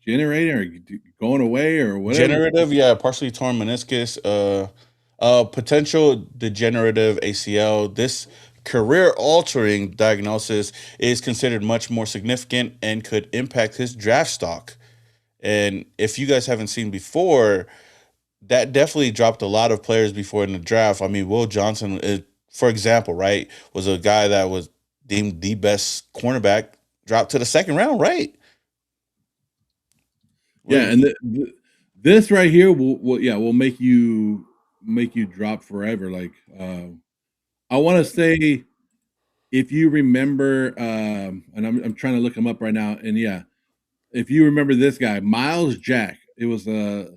generating or going away or whatever. generative. Yeah, partially torn meniscus. Potential degenerative ACL. This career-altering diagnosis is considered much more significant and could impact his draft stock. And if you guys haven't seen before, that definitely dropped a lot of players before in the draft. I mean, Will Johnson, for example, right, was a guy that was deemed the best cornerback, dropped to the second round, right? Yeah, Well, and this right here will make you drop forever. Like I want to say, if you remember, and I'm trying to look him up right now, and yeah, if you remember this guy, Miles Jack, it was a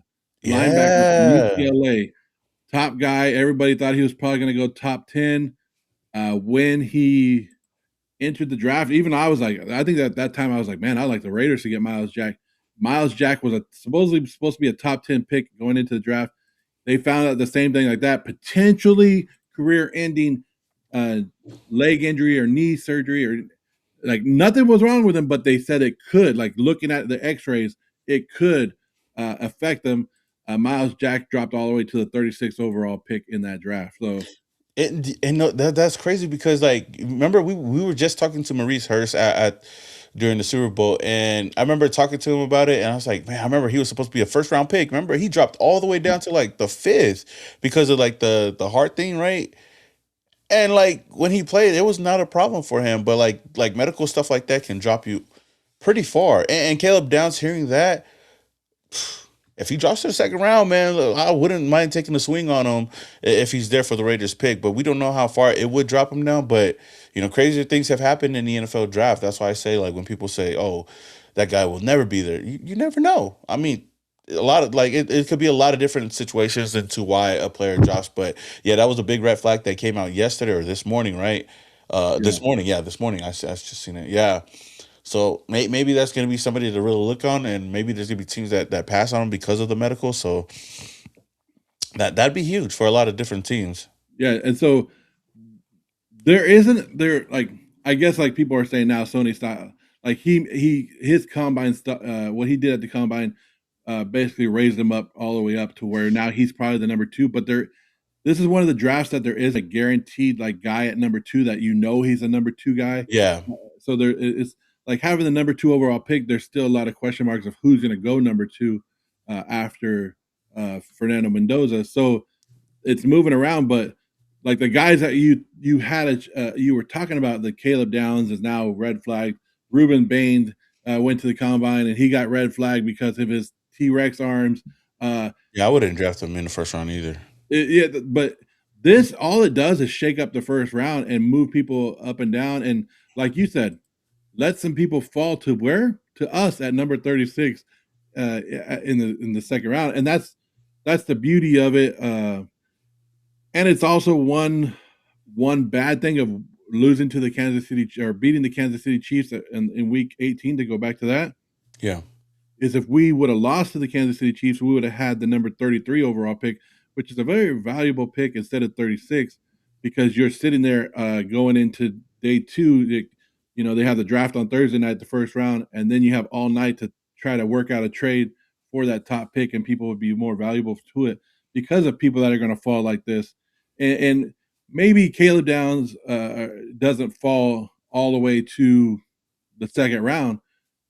linebacker from yeah, UCLA, top guy. Everybody thought he was probably going to go top 10. When he entered the draft, even I was like, I think that time I was like, man, I like the Raiders to get Miles Jack. Miles Jack was supposedly supposed to be a top 10 pick going into the draft. They found out the same thing like that, potentially career-ending uh, leg injury or knee surgery, or like nothing was wrong with him, but they said it could. Like looking at the X-rays, it could affect them. Miles Jack dropped all the way to the 36th overall pick in that draft. So and no, that's crazy because like remember we were just talking to Maurice Hurst at during the Super Bowl, and I remember talking to him about it, and I was like, man, I remember he was supposed to be a first round pick. Remember he dropped all the way down to like the fifth because of like the heart thing, right? And like when he played, it was not a problem for him. But like medical stuff like that can drop you pretty far. And Caleb Downs hearing that, if he drops to the second round, man, look, I wouldn't mind taking a swing on him if he's there for the Raiders pick. But we don't know how far it would drop him down. But crazier things have happened in the NFL draft. That's why I say like when people say, "Oh, that guy will never be there," you never know. I mean, a lot of like it could be a lot of different situations into why a player drops. But yeah, that was a big red flag that came out yesterday or this morning, right? yeah, This morning, yeah, this morning. I just seen it. Yeah, so maybe that's going to be somebody to really look on, and maybe there's going to be teams that pass on him because of the medical. So that'd be huge for a lot of different teams. yeah, and so there isn't there like I guess like people are saying now Sony style like his combine stuff what he did at the combine basically raised him up all the way up to where now he's probably the number 2, but this is one of the drafts that there is a guaranteed like guy at number 2 that he's a number 2 guy. Yeah, So there it's like having the number 2 overall pick, there's still a lot of question marks of who's going to go number 2 after Fernando Mendoza. So it's moving around, but like the guys that you had you were talking about, the Caleb Downs is now red flag. Ruben Bain went to the combine and he got red flag because of his T-Rex arms. Uh, Yeah, I wouldn't draft him in the first round either. yeah, but this all it does is shake up the first round and move people up and down. And like you said, let some people fall to where to us at number 36 in the second round, and that's the beauty of it. And it's also one bad thing of losing to the Kansas City or beating the Kansas City Chiefs in week 18 to go back to that Yeah. is if we would have lost to the Kansas City Chiefs, we would have had the number 33 overall pick, which is a very valuable pick instead of 36 because you're sitting there going into day 2. They have the draft on Thursday night, the first round, and then you have all night to try to work out a trade for that top pick, and people would be more valuable to it because of people that are going to fall like this. And maybe Caleb Downs doesn't fall all the way to the second round,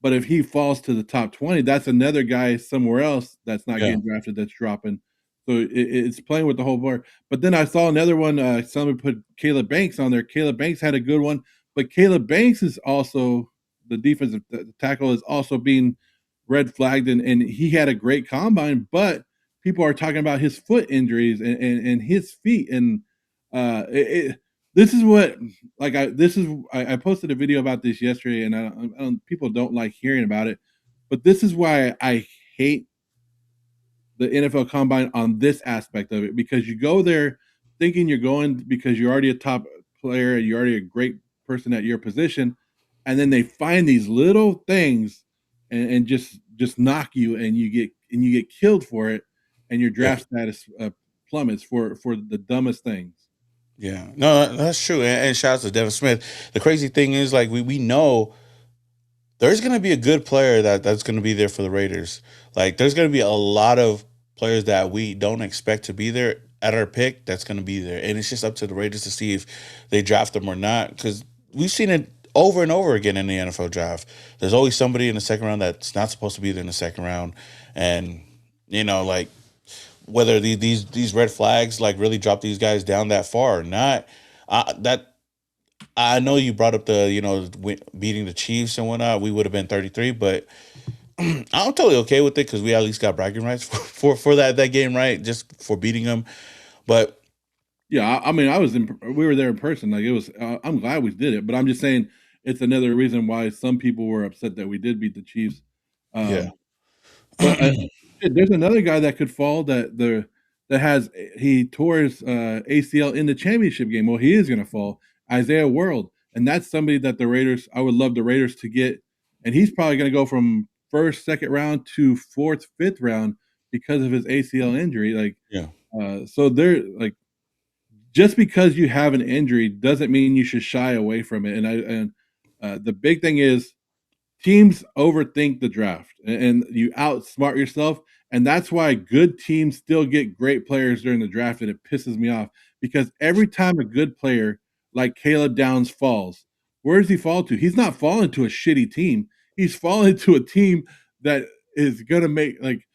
but if he falls to the top 20, that's another guy somewhere else that's not Yeah. getting drafted that's dropping. So it's playing with the whole board. But then I saw another one. Someone put Caleb Banks on there. Caleb Banks had a good one, but Caleb Banks is also the defensive tackle is also being red flagged, and he had a great combine, but people are talking about his foot injuries and his feet. And this is what like I posted a video about this yesterday, and people don't like hearing about it, but this is why I hate the NFL Combine on this aspect of it, because you go there thinking you're going because you're already a top player and you're already a great person at your position, and then they find these little things and just knock you, and you get killed for it, and your Yeah. draft status plummets for the dumbest things. Yeah. No, that's true. And shout out to Devin Smith. The crazy thing is, like, we know there's going to be a good player that's going to be there for the Raiders. Like, there's going to be a lot of players that we don't expect to be there at our pick that's going to be there, and it's just up to the Raiders to see if they draft them or not. Because we've seen it over and over again in the NFL draft. There's always somebody in the second round that's not supposed to be there in the second round, and like whether these red flags like really drop these guys down that far or not. That I know you brought up the beating the Chiefs and whatnot. We would have been 33, but I'm totally okay with it because we at least got bragging rights for that game, right? Just for beating them. But Yeah, I mean, we were there in person. Like it was, I'm glad we did it, but I'm just saying it's another reason why some people were upset that we did beat the Chiefs. yeah, Um, but there's another guy that could fall that has he tore his ACL in the championship game. Well, he is going to fall. Isaiah World, and that's somebody that the Raiders. I would love the Raiders to get, and he's probably going to go from first, second round to fourth, fifth round because of his ACL injury. Like, yeah, so they're like just because you have an injury doesn't mean you should shy away from it. And the big thing is teams overthink the draft and you outsmart yourself. And that's why good teams still get great players during the draft. And it pisses me off because every time a good player like Caleb Downs falls, where does he fall to? He's not falling to a shitty team. He's falling to a team that is going to make like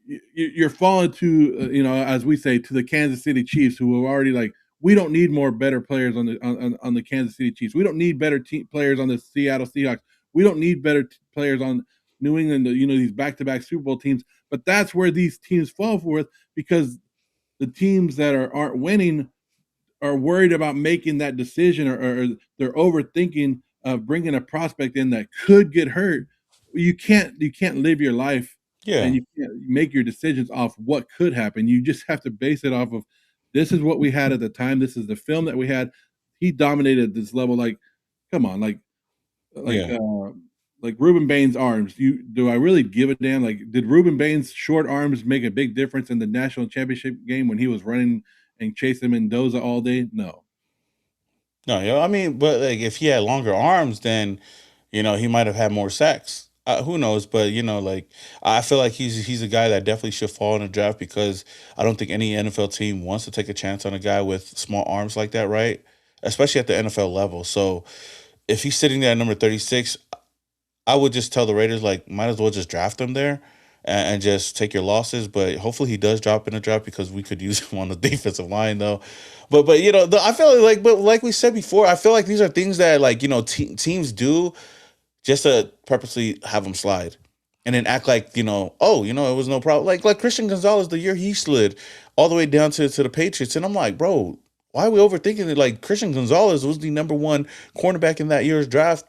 you're falling to as we say, to the Kansas City Chiefs, who are already like, we don't need more better players on the Kansas City Chiefs. We don't need better players on the Seattle Seahawks. We don't need better players on New England. These back-to-back Super Bowl teams. But that's where these teams fall for it because the teams that aren't winning are worried about making that decision, or they're overthinking of bringing a prospect in that could get hurt. You can't live your life and yeah, you can't make your decisions off what could happen. You just have to base it off of this is what we had at the time. This is the film that we had. He dominated this level. Like, come on, like yeah. uh like Ruben Bain's arms. Do I really give a damn? Like, did Ruben Bain's short arms make a big difference in the national championship game when he was running and chasing Mendoza all day? No. No, I mean, but like if he had longer arms, then he might have had more sacks. Who knows? But like I feel like he's a guy that definitely should fall in the draft because I don't think any NFL team wants to take a chance on a guy with small arms like that, right? Especially at the NFL level. So if he's sitting there at number 36, I would just tell the Raiders like might as well just draft him there and just take your losses. But hopefully he does drop in a draft because we could use him on the defensive line though. But I feel like but like we said before, I feel like these are things that like teams do just to purposely have him slide. And then act like, oh, it was no problem. Like Christian Gonzalez, the year he slid all the way down to the Patriots. And I'm like, bro, why are we overthinking it? Like Christian Gonzalez was the number one cornerback in that year's draft.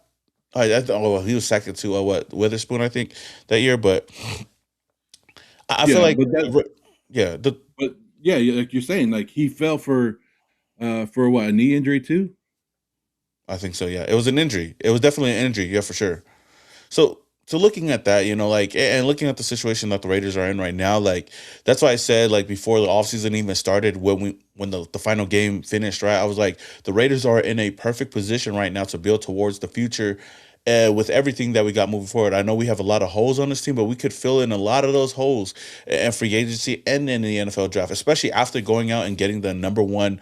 Well, he was second to Witherspoon, I think, that year. But I feel Yeah, like, yeah, but yeah, like you're saying, like he fell for what, a knee injury too? I think so. Yeah, it was an injury. It was definitely an injury. Yeah, for sure. So looking at that, like, and looking at the situation that the Raiders are in right now, like that's why I said like before the offseason even started, when the final game finished, right? I was like, the Raiders are in a perfect position right now to build towards the future. With everything that we got moving forward, I know we have a lot of holes on this team, but we could fill in a lot of those holes in free agency and in the NFL draft, especially after going out and getting the number one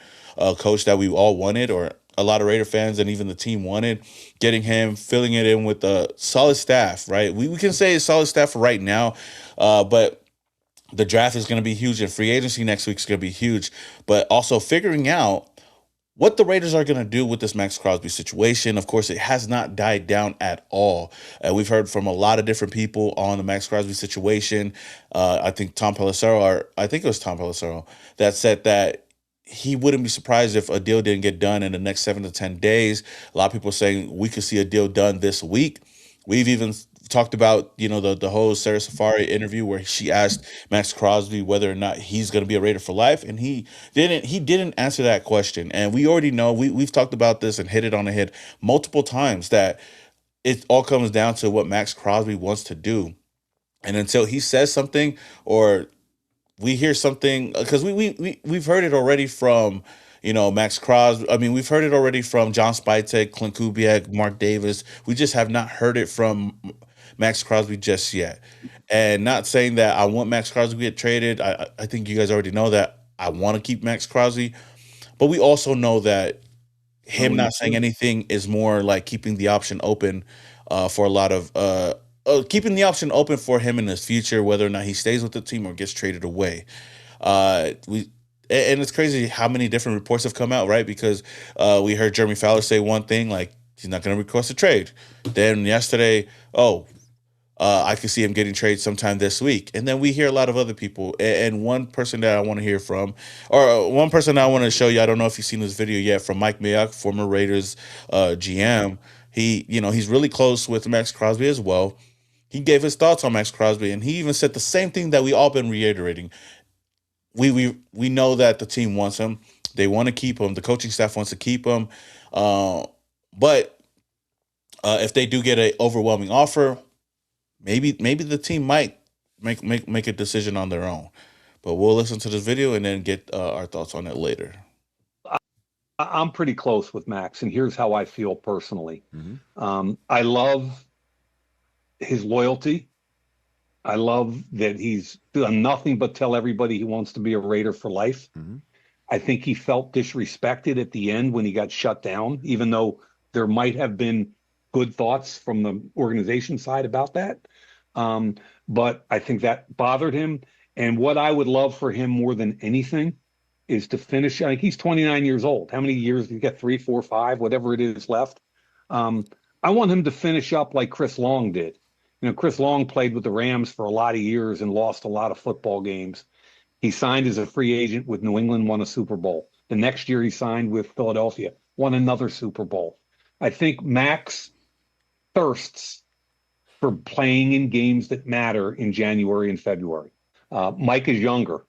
coach that we all wanted, or a lot of Raider fans and even the team wanted, getting him, filling it in with a solid staff, right? We can say it's solid staff for right now, but the draft is going to be huge and free agency next week is going to be huge. But also figuring out what the Raiders are going to do with this Maxx Crosby situation. Of course, it has not died down at all. We've heard from a lot of different people on the Maxx Crosby situation. I think I think it was Tom Pelissero that said that he wouldn't be surprised if a deal didn't get done in the next 7 to 10 days. A lot of people are saying we could see a deal done this week. We've even talked about the whole Sarah Safari interview where she asked Maxx Crosby whether or not he's going to be a Raider for life, and he didn't answer that question. And we already know we've talked about this and hit it on the head multiple times that it all comes down to what Maxx Crosby wants to do. And until he says something or we hear something, because we've heard it already from Maxx Crosby. I mean, we've heard it already from John Spytek, Clint Kubiak, Mark Davis. We just have not heard it from Maxx Crosby just yet. And not saying that I want Maxx Crosby to get traded. I think you guys already know that I want to keep Maxx Crosby, but we also know that Oh, him we not saying do. anything is more like keeping the option open for a lot of keeping the option open for him in his future, whether or not he stays with the team or gets traded away. We and it's crazy how many different reports have come out, right? Because we heard Jeremy Fowler say one thing, like he's not going to request a trade. Then yesterday, oh, I could see him getting traded sometime this week. And then we hear a lot of other people. And one person that I want to hear from, or one person that I want to show you, I don't know if you've seen this video yet, from Mike Mayock, former Raiders GM. He's really close with Maxx Crosby as well. He gave his thoughts on Maxx Crosby, and he even said the same thing that we all been reiterating. We know that the team wants him. They want to keep him. The coaching staff wants to keep him. Uh, but if they do get an overwhelming offer, maybe the team might make a decision on their own. But we'll listen to this video and then get our thoughts on it later. I'm pretty close with Max, and here's how I feel personally. Mhm. I love his loyalty. I love that he's done nothing but tell everybody he wants to be a Raider for life. Mhm. I think he felt disrespected at the end when he got shut down, even though there might have been good thoughts from the organization side about that. But I think that bothered him. And what I would love for him more than anything is to finish. I think he's 29 years old. How many years? He's got 3, 4, 5, whatever it is left. Um, I want him to finish up like Chris Long did. Chris Long played with the Rams for a lot of years and lost a lot of football games. He signed as a free agent with New England, won a Super Bowl. The next year he signed with Philadelphia, won another Super Bowl. I think Max thirsts for playing in games that matter in January and February. Mike is younger,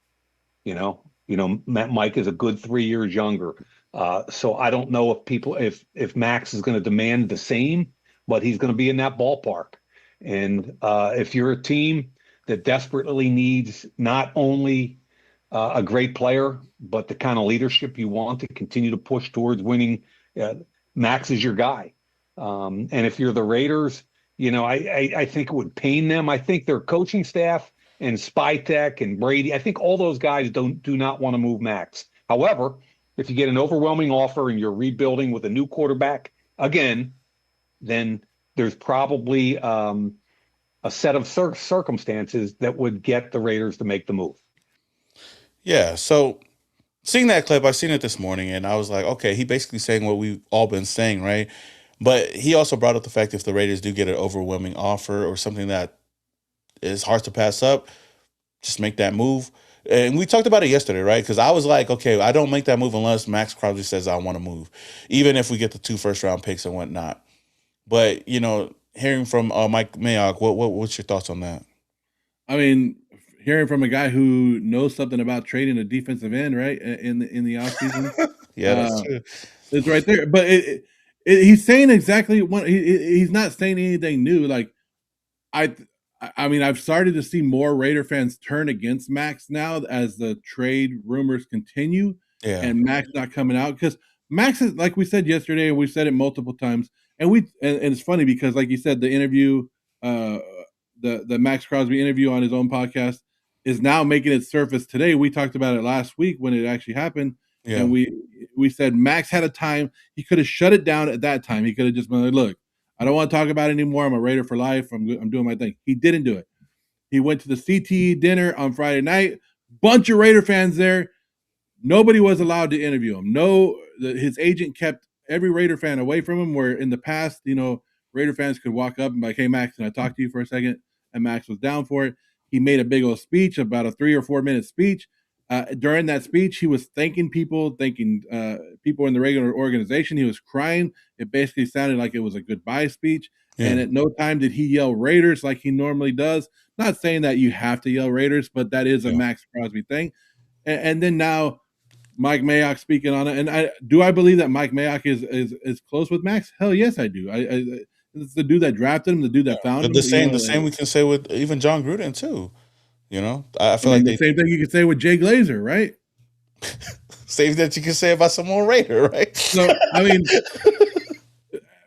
Mike is a good 3 years younger. So I don't know if Max is going to demand the same, but he's going to be in that ballpark. And if you're a team that desperately needs not only a great player, but the kind of leadership you want to continue to push towards winning, Max is your guy. And if you're the Raiders, I think it would pain them. I think their coaching staff and Spytek and Brady, I think all those guys do not want to move Max. However, if you get an overwhelming offer and you're rebuilding with a new quarterback again, then there's probably a set of circumstances that would get the Raiders to make the move. Yeah. So seeing that clip, I seen it this morning, and I was like, okay, he basically saying what we've all been saying, right? But he also brought up the fact if the Raiders do get an overwhelming offer or something that is hard to pass up, just make that move. And we talked about it yesterday, right? Because I was like, okay, I don't make that move unless Maxx Crosby says I want to move, even if we get the 2 first-round picks and whatnot. But hearing from Mike Mayock, what's your thoughts on that? I mean, hearing from a guy who knows something about trading a defensive end, right, in the offseason, Yeah, that's true. it's right there. But he's saying exactly what he's not saying anything new. Like I mean, I've started to see more Raider fans turn against Maxx now as the trade rumors continue, Yeah, and Maxx not coming out because Maxx is, like we said yesterday, and we've said it multiple times, and it's funny because, like you said, the interview, uh, the Maxx Crosby interview on his own podcast is now making its surface today. We talked about it last week when it actually happened, yeah, and we said Maxx had a time he could have shut it down at that time. He could have just been like, "Look, I don't want to talk about it anymore. I'm a Raider for life. I'm doing my thing." He didn't do it. He went to the CTE dinner on Friday night. Bunch of Raider fans there. Nobody was allowed to interview him. His agent kept every Raider fan away from him. Where in the past, Raider fans could walk up and be like, "Hey, Maxx, can I talk to you for a second?" And Maxx was down for it. He made a big old speech, about a 3 or 4 minute speech. During that speech, he was thanking people in the regular organization. He was crying. It basically sounded like it was a goodbye speech. yeah, And at no time did he yell Raiders like he normally does. Not saying that you have to yell Raiders, but that is a yeah. Maxx Crosby thing. And then now Mike Mayock speaking on it. And I believe that Mike Mayock is close with Maxx? Hell yes, I do. It's the dude that drafted him, the dude that found him. The same we can say with even John Gruden too. I I feel like mean, the same thing you could say with Jay Glazer, right? same that you can say about Samoan Raider, right? So, I mean,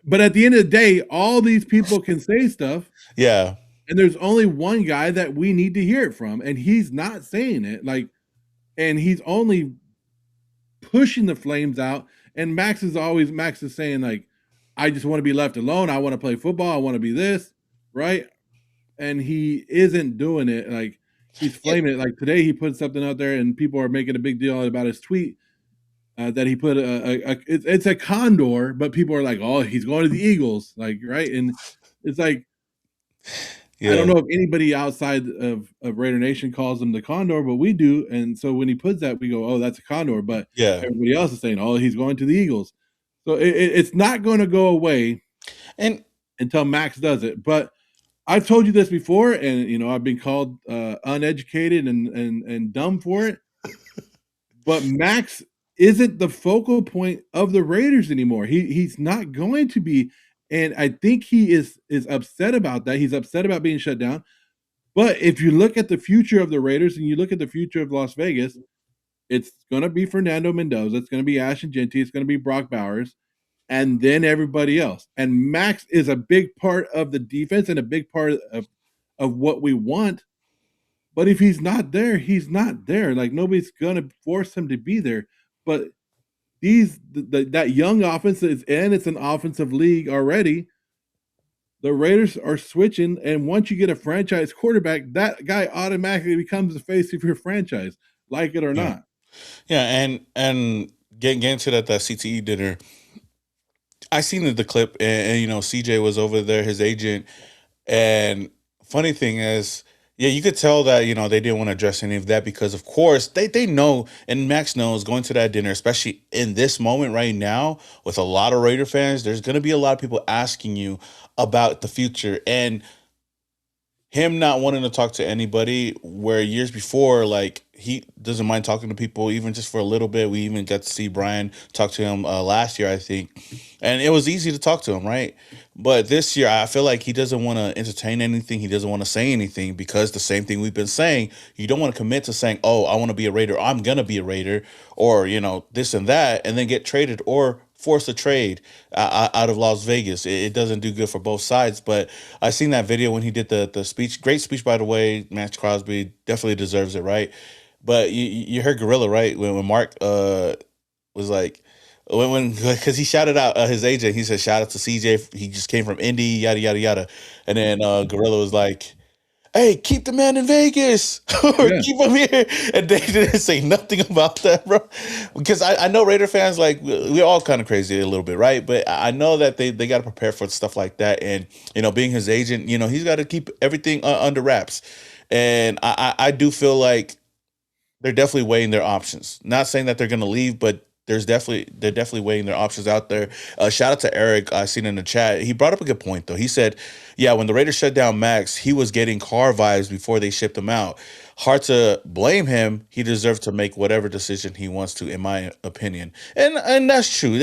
but at the end of the day, all these people can say stuff, Yeah, and there's only one guy that we need to hear it from, and he's not saying it. And he's only pushing the flames out. And Maxx is saying, like, I just want to be left alone. I want to play football. I want to be this, right? And he isn't doing it. Like, he's flaming it. Like today, he put something out there, and people are making a big deal about his tweet that he put it's a condor, but people are like, oh, he's going to the Eagles, like, right? And it's like, I don't yeah, know if anybody outside of Raider Nation calls him the condor, but we do. And so when he puts that, we go, oh, that's a condor. But yeah. everybody else is saying, oh, he's going to the Eagles. So it's not going to go away And until Maxx does it. But I've told you this before, and I've been called uneducated and dumb for it. But Maxx isn't the focal point of the Raiders anymore. He's not going to be, and I think he is upset about that. He's upset about being shut down. But if you look at the future of the Raiders and you look at the future of Las Vegas, it's going to be Fernando Mendoza. It's going to be Ashton Genty. It's going to be Brock Bowers, and then everybody else. And Maxx is a big part of the defense and a big part of what we want. But if he's not there, he's not there. Like, nobody's going to force him to be there. But that young offense it's an offensive league already. The Raiders are switching, and once you get a franchise quarterback, that guy automatically becomes the face of your franchise, like it or yeah, not. yeah, and getting to that CTE dinner, I seen the clip, and CJ was over there, his agent, and funny thing is, yeah, you could tell that they didn't want to address any of that because, of course, they know, and Max knows going to that dinner, especially in this moment right now with a lot of Raider fans, there's going to be a lot of people asking you about the future, and him not wanting to talk to anybody where years before, like, he doesn't mind talking to people even just for a little bit. We even got to see Brian talk to him last year, I think, and it was easy to talk to him, right? But this year I feel like he doesn't want to entertain anything. He doesn't want to say anything because the same thing we've been saying, you don't want to commit to saying, oh, I want to be a Raider, I'm gonna be a Raider, or this and that, and then get traded or force a trade out of Las Vegas. It doesn't do good for both sides. But I seen that video when he did the speech. Great speech, by the way. Maxx Crosby definitely deserves it, right? But you heard Gorilla, right? When Mark was like, because he shouted out his agent. He said, "Shout out to CJ. He just came from Indy, yada yada yada." And then Gorilla was like, "Hey, keep the man in Vegas or Yeah. keep him here." And they didn't say nothing about that, bro. Because I know Raider fans, like, we're all kind of crazy a little bit, right? But I know that they got to prepare for stuff like that. And, being his agent, he's got to keep everything under wraps. And I do feel like they're definitely weighing their options. Not saying that they're going to leave, but they're definitely weighing their options out there. Shout out to Eric. I seen in the chat. He brought up a good point though. He said, "Yeah, when the Raiders shut down Max, he was getting car vibes before they shipped him out. Hard to blame him. He deserves to make whatever decision he wants to, in my opinion." And that's true.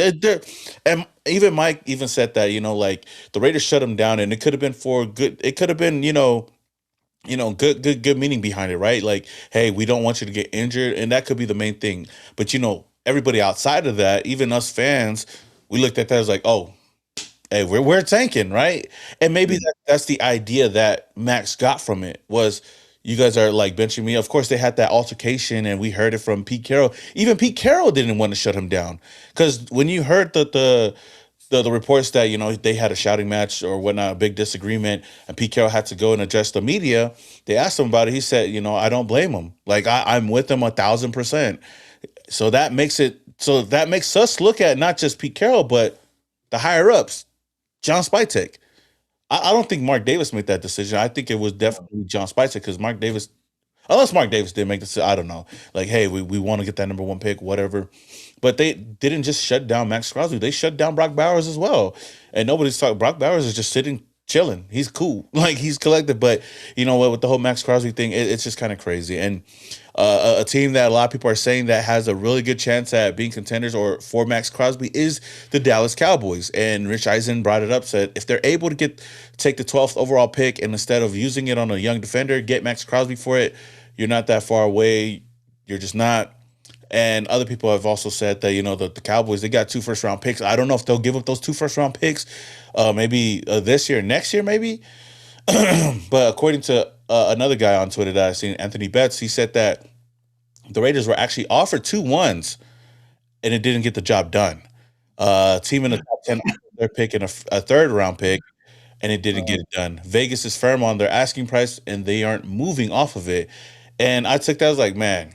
And even Mike even said that, like, the Raiders shut him down, and it could have been for good. It could have been, good meaning behind it, right? Like, hey, we don't want you to get injured, and that could be the main thing. But everybody outside of that, even us fans, we looked at that as like, oh, hey, we're tanking, right? And maybe that's the idea that Max got from it was, you guys are like benching me. Of course, they had that altercation, and we heard it from Pete Carroll. Even Pete Carroll didn't want to shut him down, because when you heard the reports that they had a shouting match or whatnot, a big disagreement, and Pete Carroll had to go and address the media. They asked him about it. He said, I don't blame him. Like, I'm with him 1,000%. So that makes us look at not just Pete Carroll, but the higher ups, John Spytek. I don't think Mark Davis made that decision. I think it was definitely John Spytek, because Mark Davis, unless Mark Davis did make this, I don't know. Like, hey, we want to get that number one pick, whatever. But they didn't just shut down Maxx Crosby. They shut down Brock Bowers as well. And nobody's talking. Brock Bowers is just sitting, chilling. He's cool. Like, he's collected. But you know what? With the whole Maxx Crosby thing, it's just kind of crazy. And a team that a lot of people are saying that has a really good chance at being contenders or for Maxx Crosby is the Dallas Cowboys. And Rich Eisen brought it up, said if they're able to take the 12th overall pick, and instead of using it on a young defender, get Maxx Crosby for it, you're not that far away. You're just not. And other people have also said that, the Cowboys, they got 2 first-round picks. I don't know if they'll give up those 2 first-round picks, maybe this year, next year, maybe. But according to another guy on Twitter that I've seen, Anthony Betts, he said that the Raiders were actually offered 2 ones, and it didn't get the job done. Team in the top 10, they're picking a 3rd-round pick, and it didn't get it done. Vegas is firm on their asking price, and they aren't moving off of it. And I took that as like, man.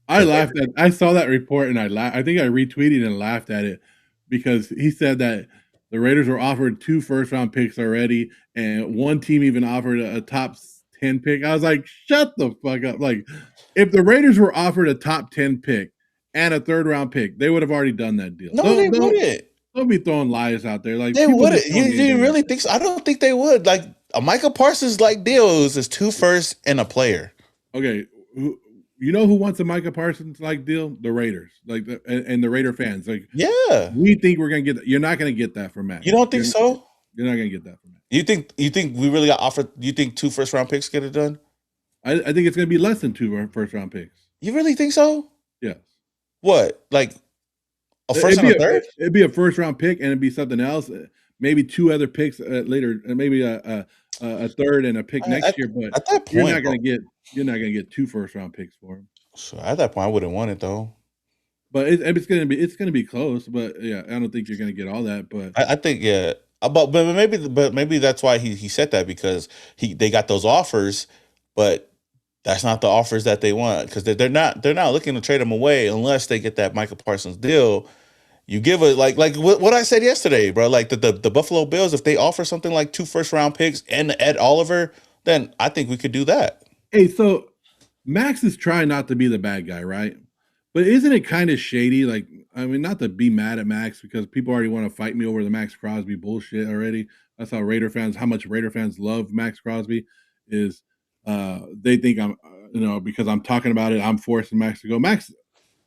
I saw that report and I laughed. I think I retweeted and laughed at it, because he said that the Raiders were offered 2 first-round picks already, and one team even offered a top 10 pick. I was like, shut the fuck up. Like, if the Raiders were offered a top 10 pick and a 3rd-round pick, they would have already done that deal. No, they wouldn't. Don't be throwing lies out there. Like, They wouldn't. You really think so? I don't think they would. Like, a Michael Parsons like deal is 2 firsts and a player. Okay, you know who wants a Micah Parsons like deal? The Raiders, like and the Raider fans. Like, yeah, we think we're gonna get that. You're not gonna get that from Matt. You don't think so? You're not gonna get that from Matt. You think we really got offered? You think 2 first-round picks get it done? I think it's gonna be less than 2 first-round picks. You really think so? Yes. What, like a first and a third? It'd be a first-round pick, and it'd be something else. Maybe 2 other picks later, and maybe a 3rd and a pick next year. But at that point, you're not gonna get 2 first-round picks for him. So at that point, I wouldn't want it though. But it's gonna be close. But yeah, I don't think you're gonna get all that. But I think but maybe that's why he said that, because they got those offers, but that's not the offers that they want, because they're not looking to trade them away unless they get that Michael Parsons deal. You give it like what I said yesterday, bro. Like the Buffalo Bills, if they offer something like 2 first-round picks and Ed Oliver, then I think we could do that. Hey, so Max is trying not to be the bad guy, right? But isn't it kind of shady? Like, I mean, not to be mad at Max, because people already want to fight me over the Maxx Crosby bullshit already. That's how much Raider fans love Maxx Crosby, is they think I'm, because I'm talking about it, I'm forcing Max to go. Max,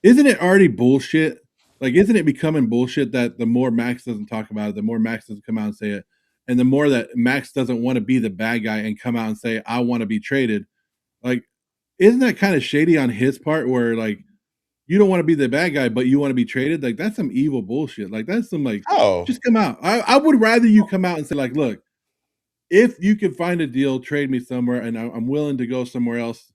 isn't it already bullshit? Like, isn't it becoming bullshit that the more Max doesn't talk about it, the more Max doesn't come out and say it, and the more that Max doesn't want to be the bad guy and come out and say, I want to be traded? Like, isn't that kind of shady on his part, where, like, you don't want to be the bad guy, but you want to be traded? Like, that's some evil bullshit. Like, that's some, like, just come out. I would rather you come out and say, like, look, if you can find a deal, trade me somewhere, and I'm willing to go somewhere else.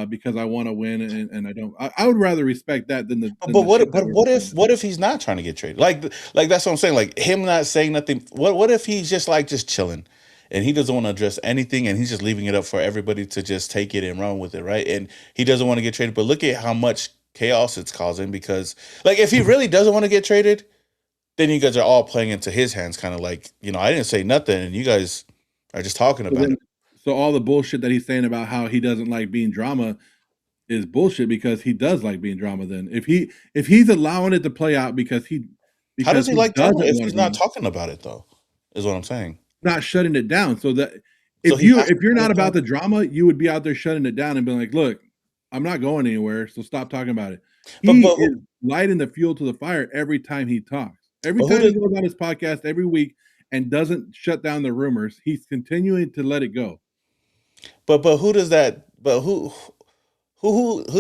because I want to win and I don't. I would rather respect that than the. But what if he's not trying to get traded? Like that's what I'm saying. Like him not saying nothing. What if he's just chilling, and he doesn't want to address anything, and he's just leaving it up for everybody to just take it and run with it, right? And he doesn't want to get traded. But look at how much chaos it's causing, because like if he really doesn't want to get traded, then you guys are all playing into his hands, kind of like, I didn't say nothing, and you guys are just talking about it. So all the bullshit that he's saying about how he doesn't like being drama is bullshit, because he does like being drama. Then if he's allowing it to play out How does he like drama if he's not talking about it, though? Is what I'm saying. Not shutting it down. So that if you're not about the drama, you would be out there shutting it down and being like, look, I'm not going anywhere, so stop talking about it. He is lighting the fuel to the fire every time he talks. Every time he goes on his podcast every week and doesn't shut down the rumors, he's continuing to let it go. But who does that? But who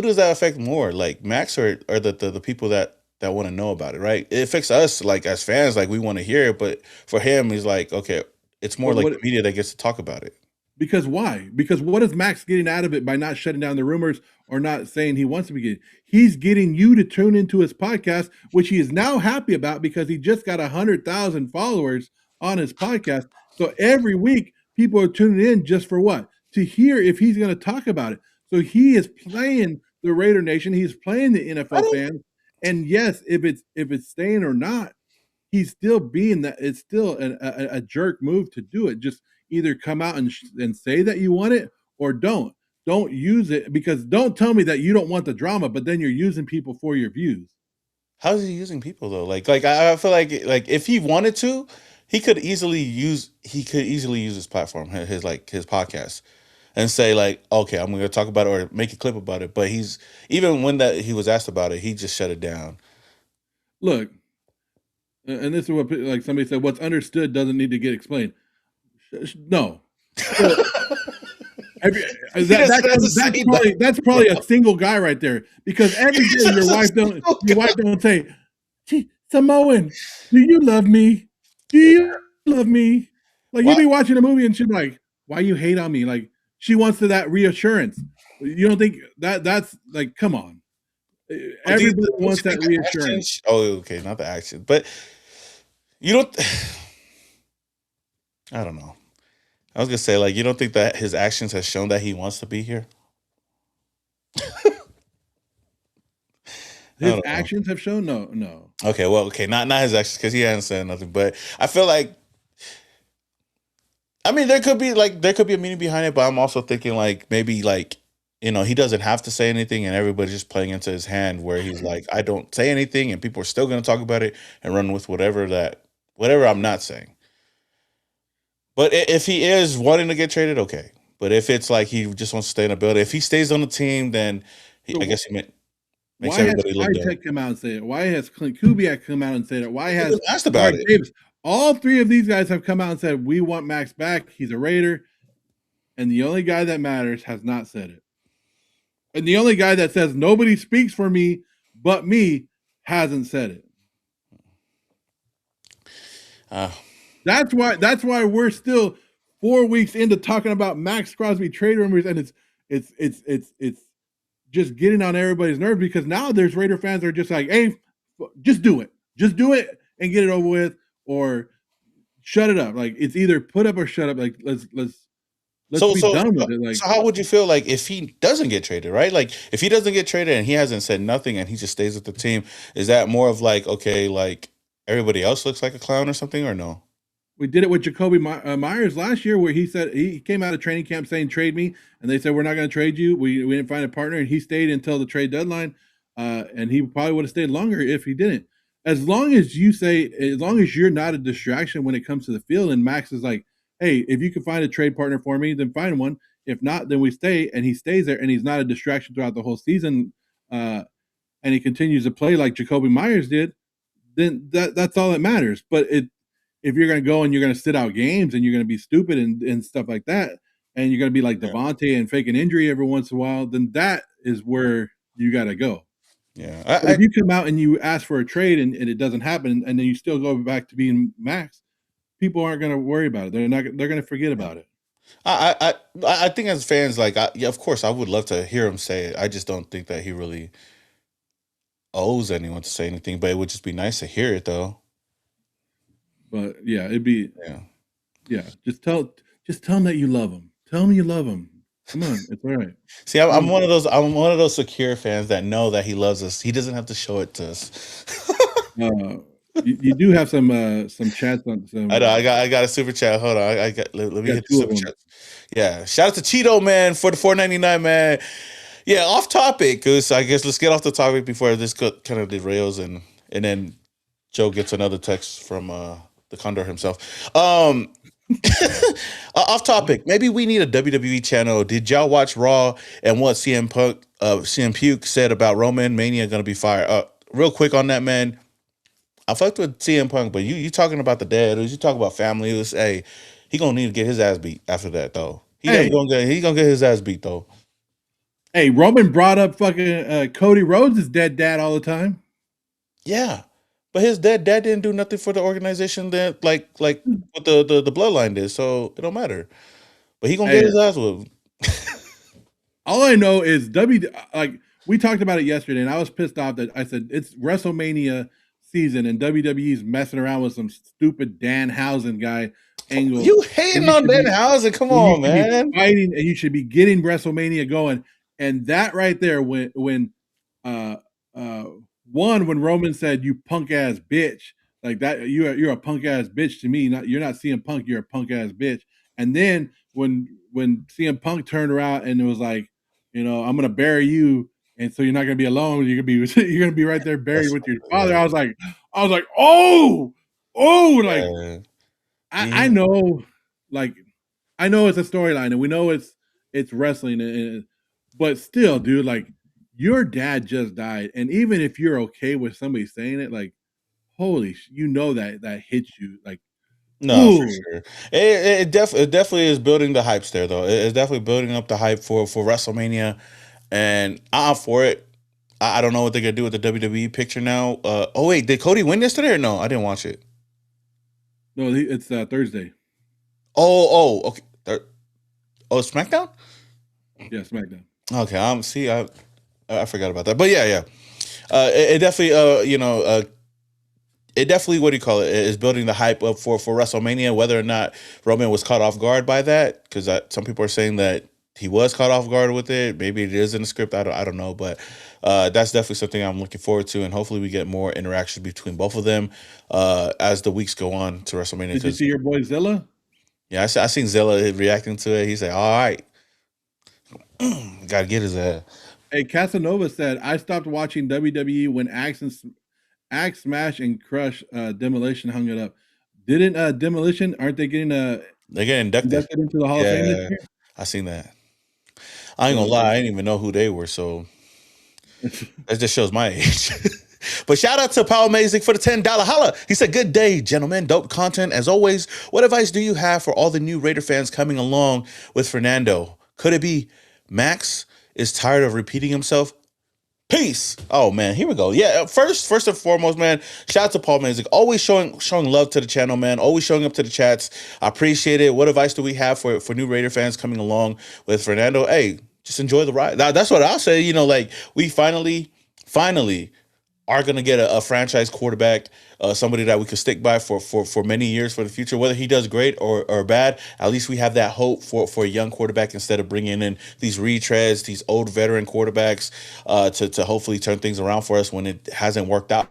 does that affect more? Like Max or the people that want to know about it, right? It affects us, like as fans, like we want to hear it. But for him, he's like, okay, it's more like the media that gets to talk about it. Because why? Because what is Max getting out of it by not shutting down the rumors or not saying he wants to be getting? He's getting you to tune into his podcast, which he is now happy about because he just got 100,000 followers on his podcast. So every week, people are tuning in just for what? To hear if he's going to talk about it. So he is playing the Raider Nation. He's playing the NFL fans. And yes, if it's staying or not, he's still being that. It's still a jerk move to do it. Just either come out and say that you want it or don't. Don't use it, because don't tell me that you don't want the drama, but then you're using people for your views. How is he using people though? Like I feel like if he wanted to, he could easily use his platform, his podcast, and say like, okay, I'm going to talk about it or make a clip about it. But even when he was asked about it, he just shut it down. Look, and this is what, like somebody said, what's understood doesn't need to get explained. No. That's probably a single guy right there, because every day your wife don't say, Samoan, do you love me? Do you love me? Like you be watching a movie and she's like, why you hate on me? Like she wants that reassurance. You don't think that's like, come on. Everybody wants that reassurance. Oh, okay, not the action, but you don't. I don't know. I was gonna say, like, you don't think that his actions has shown that he wants to be here? His actions have shown no. Okay, well, not his actions, because he hasn't said nothing. But I feel like, I mean, there could be a meaning behind it. But I'm also thinking like maybe like, he doesn't have to say anything, and everybody's just playing into his hand, where he's like, I don't say anything, and people are still gonna talk about it and run with whatever I'm not saying. But if he is wanting to get traded, okay. But if it's like he just wants to stay in the building, if he stays on the team, then I guess he makes everybody look dumb. Why has come out and say it? Why has Clint Kubiak come out and say it? Why has asked about it? Davis? All three of these guys have come out and said, we want Max back. He's a Raider. And the only guy that matters has not said it. And the only guy that says nobody speaks for me but me hasn't said it. That's why we're still 4 weeks into talking about Maxx Crosby trade rumors, and it's just getting on everybody's nerves, because now there's Raider fans that are just like, hey, just do it and get it over with, or shut it up. Like it's either put up or shut up. Like let's be done with it. Like, so how would you feel like if he doesn't get traded, right? Like if he doesn't get traded and he hasn't said nothing and he just stays with the team, is that more of like, okay, like everybody else looks like a clown or something, or no? We did it with Jacoby Myers last year, where he said he came out of training camp saying trade me, and they said we're not going to trade you. We didn't find a partner, and he stayed until the trade deadline, and he probably would have stayed longer if he didn't. As long as you're not a distraction when it comes to the field, and Max is like, hey, if you can find a trade partner for me, then find one. If not, then we stay, and he stays there, and he's not a distraction throughout the whole season, and he continues to play like Jacoby Myers did, then that's all that matters. But if you're going to go and you're going to sit out games and you're going to be stupid and stuff like that, and you're going to be like Devontae and fake an injury every once in a while, then that is where you got to go. Yeah. If you come out and you ask for a trade and it doesn't happen, and then you still go back to being Max, people aren't going to worry about it. They're going to forget about it. I think as fans, like, yeah, of course, I would love to hear him say it. I just don't think that he really owes anyone to say anything. But it would just be nice to hear it, though. But yeah, it'd be Yeah. Just tell him that you love him. Tell him you love him. Come on, it's all right. See, I'm one of those. I'm one of those secure fans that know that he loves us. He doesn't have to show it to us. You do have some chats on some. I know. I got a super chat. Hold on. I got. Let me hit the two of super them. chat. Yeah. Shout out to Cheeto man for the $4.99, man. Yeah. Off topic, because I guess let's get off the topic before this kind of derails, and then Joe gets another text from the Condor himself. Off topic. Maybe we need a WWE channel. Did y'all watch Raw and what CM Puke said about Roman Mania gonna be fired? Real quick on that, man. I fucked with CM Punk, but you talking about the dad, you talk about family. Hey, he gonna need to get his ass beat after that though. He gonna get his ass beat though. Hey, Roman brought up fucking Cody Rhodes' dead dad all the time. Yeah. But his dad didn't do nothing for the organization that like what the bloodline did, so it don't matter. But he gonna get his ass whooped. All I know is like we talked about it yesterday, and I was pissed off that I said it's WrestleMania season and WWE's messing around with some stupid Danhausen guy angle. You hating on Danhausen? Come on, man. Fighting, and you should be getting WrestleMania going. And that right there, when Roman said, "You punk ass bitch," like that, you're a punk ass bitch to me. You're not CM Punk, you're a punk ass bitch. And then when CM Punk turned around and it was like, I'm gonna bury you, and so you're not gonna be alone. You're gonna be right there buried with your father. I was like, oh, like I know, like I know it's a storyline, and we know it's wrestling, but still, dude, like your dad just died, and even if you're okay with somebody saying it, like holy, that hits you, like. No, for sure. It definitely is building the hypes there, though. It's definitely building up the hype for WrestleMania, and I'm for it. I don't know what they're gonna do with the WWE picture now. Oh wait, did Cody win yesterday or no? I didn't watch it. No, it's Thursday. Okay. SmackDown. Yeah, SmackDown. Okay, see, I forgot about that, but yeah. It definitely, it definitely, what do you call it, is building the hype up for WrestleMania. Whether or not Roman was caught off guard by that, because some people are saying that he was caught off guard with it. Maybe it is in the script. I don't know, but that's definitely something I'm looking forward to, and hopefully we get more interaction between both of them as the weeks go on to WrestleMania. Did you see your boy Zilla? Yeah, I seen Zilla reacting to it. He said, "All right, gotta get his ass." Hey, Casanova said, "I stopped watching WWE when Axe, Smash, and Crush Demolition hung it up. Didn't Demolition? Aren't they getting They're getting inducted into the Hall of Fame this year? I seen that. I ain't gonna lie, I didn't even know who they were, so that just shows my age. But shout out to Power Amazing for the $10 holla. He said, "Good day, gentlemen. Dope content as always. What advice do you have for all the new Raider fans coming along with Fernando? Could it be Maxx is tired of repeating himself? Peace." Oh man, here we go. Yeah, first and foremost, man, shout out to Paul Mazik. Always showing love to the channel, man. Always showing up to the chats. I appreciate it. What advice do we have for new Raider fans coming along with Fernando? Hey, just enjoy the ride. That's what I'll say. Like we finally are gonna get a franchise quarterback, somebody that we could stick by for many years for the future. Whether he does great or bad, at least we have that hope for a young quarterback instead of bringing in these retreads, these old veteran quarterbacks to hopefully turn things around for us when it hasn't worked out.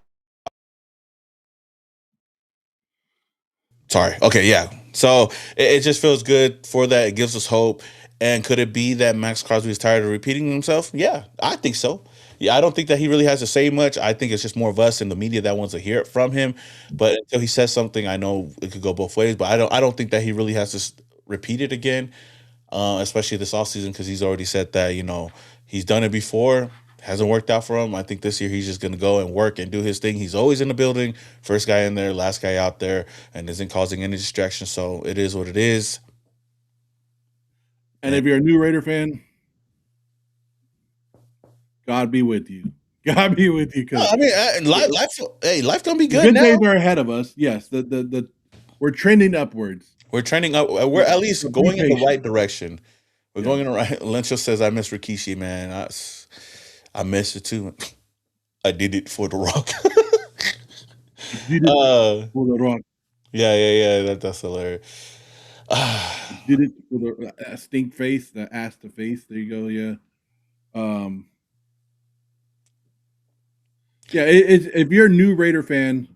Sorry. Okay, yeah. So it just feels good for that. It gives us hope. And could it be that Maxx Crosby is tired of repeating himself? Yeah, I think so. Yeah, I don't think that he really has to say much. I think it's just more of us in the media that wants to hear it from him. But until he says something, I know it could go both ways. But I don't think that he really has to repeat it again, especially this offseason, because he's already said that he's done it before. Hasn't worked out for him. I think this year he's just going to go and work and do his thing. He's always in the building, first guy in there, last guy out there, and isn't causing any distraction. So it is what it is. And if you're a new Raider fan, God be with you. God be with you. I mean, life gonna be good. Good now. days are ahead of us. Yes, we're trending upwards. We're trending up. We're So, at so least be going in the patient. right direction. We're Yes. going in the right. Lencho says, "I miss Rikishi, man. I miss it too. I did it for the Rock." Did it uh, for the Rock. yeah. That's hilarious. Did it for the stink face, the ass to face. There you go. Yeah. Yeah. If you're a new Raider fan,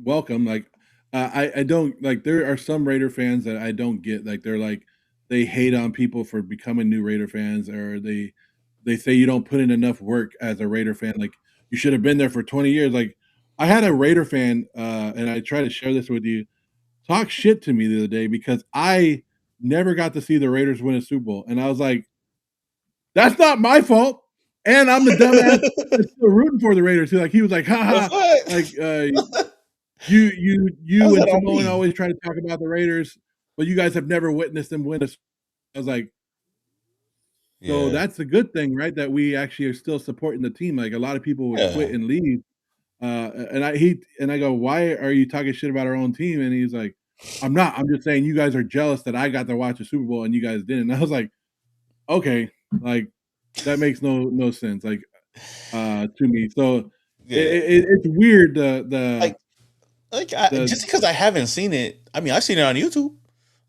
welcome. Like, I don't like. There are some Raider fans that I don't get. Like, they're like they hate on people for becoming new Raider fans, or they say you don't put in enough work as a Raider fan. Like, you should have been there for 20 years. Like, I had a Raider fan, and I try to share this with you, talk shit to me the other day because I never got to see the Raiders win a Super Bowl. And I was like, that's not my fault. And I'm the dumbass that's still rooting for the Raiders. He was like, haha, like you How's and that on Samoan me? always try to talk about the Raiders, but you guys have never witnessed them win a. I was like, so Yeah, that's a good thing, right? That we actually are still supporting the team. Like a lot of people would quit yeah. and leave. And I go, why are you talking shit about our own team? And he's like, I'm not. I'm just saying you guys are jealous that I got to watch a Super Bowl and you guys didn't. And I was like, okay, like that makes no sense, like to me. So Yeah. it's weird. The the Just because I haven't seen it, I mean, I've seen it on YouTube.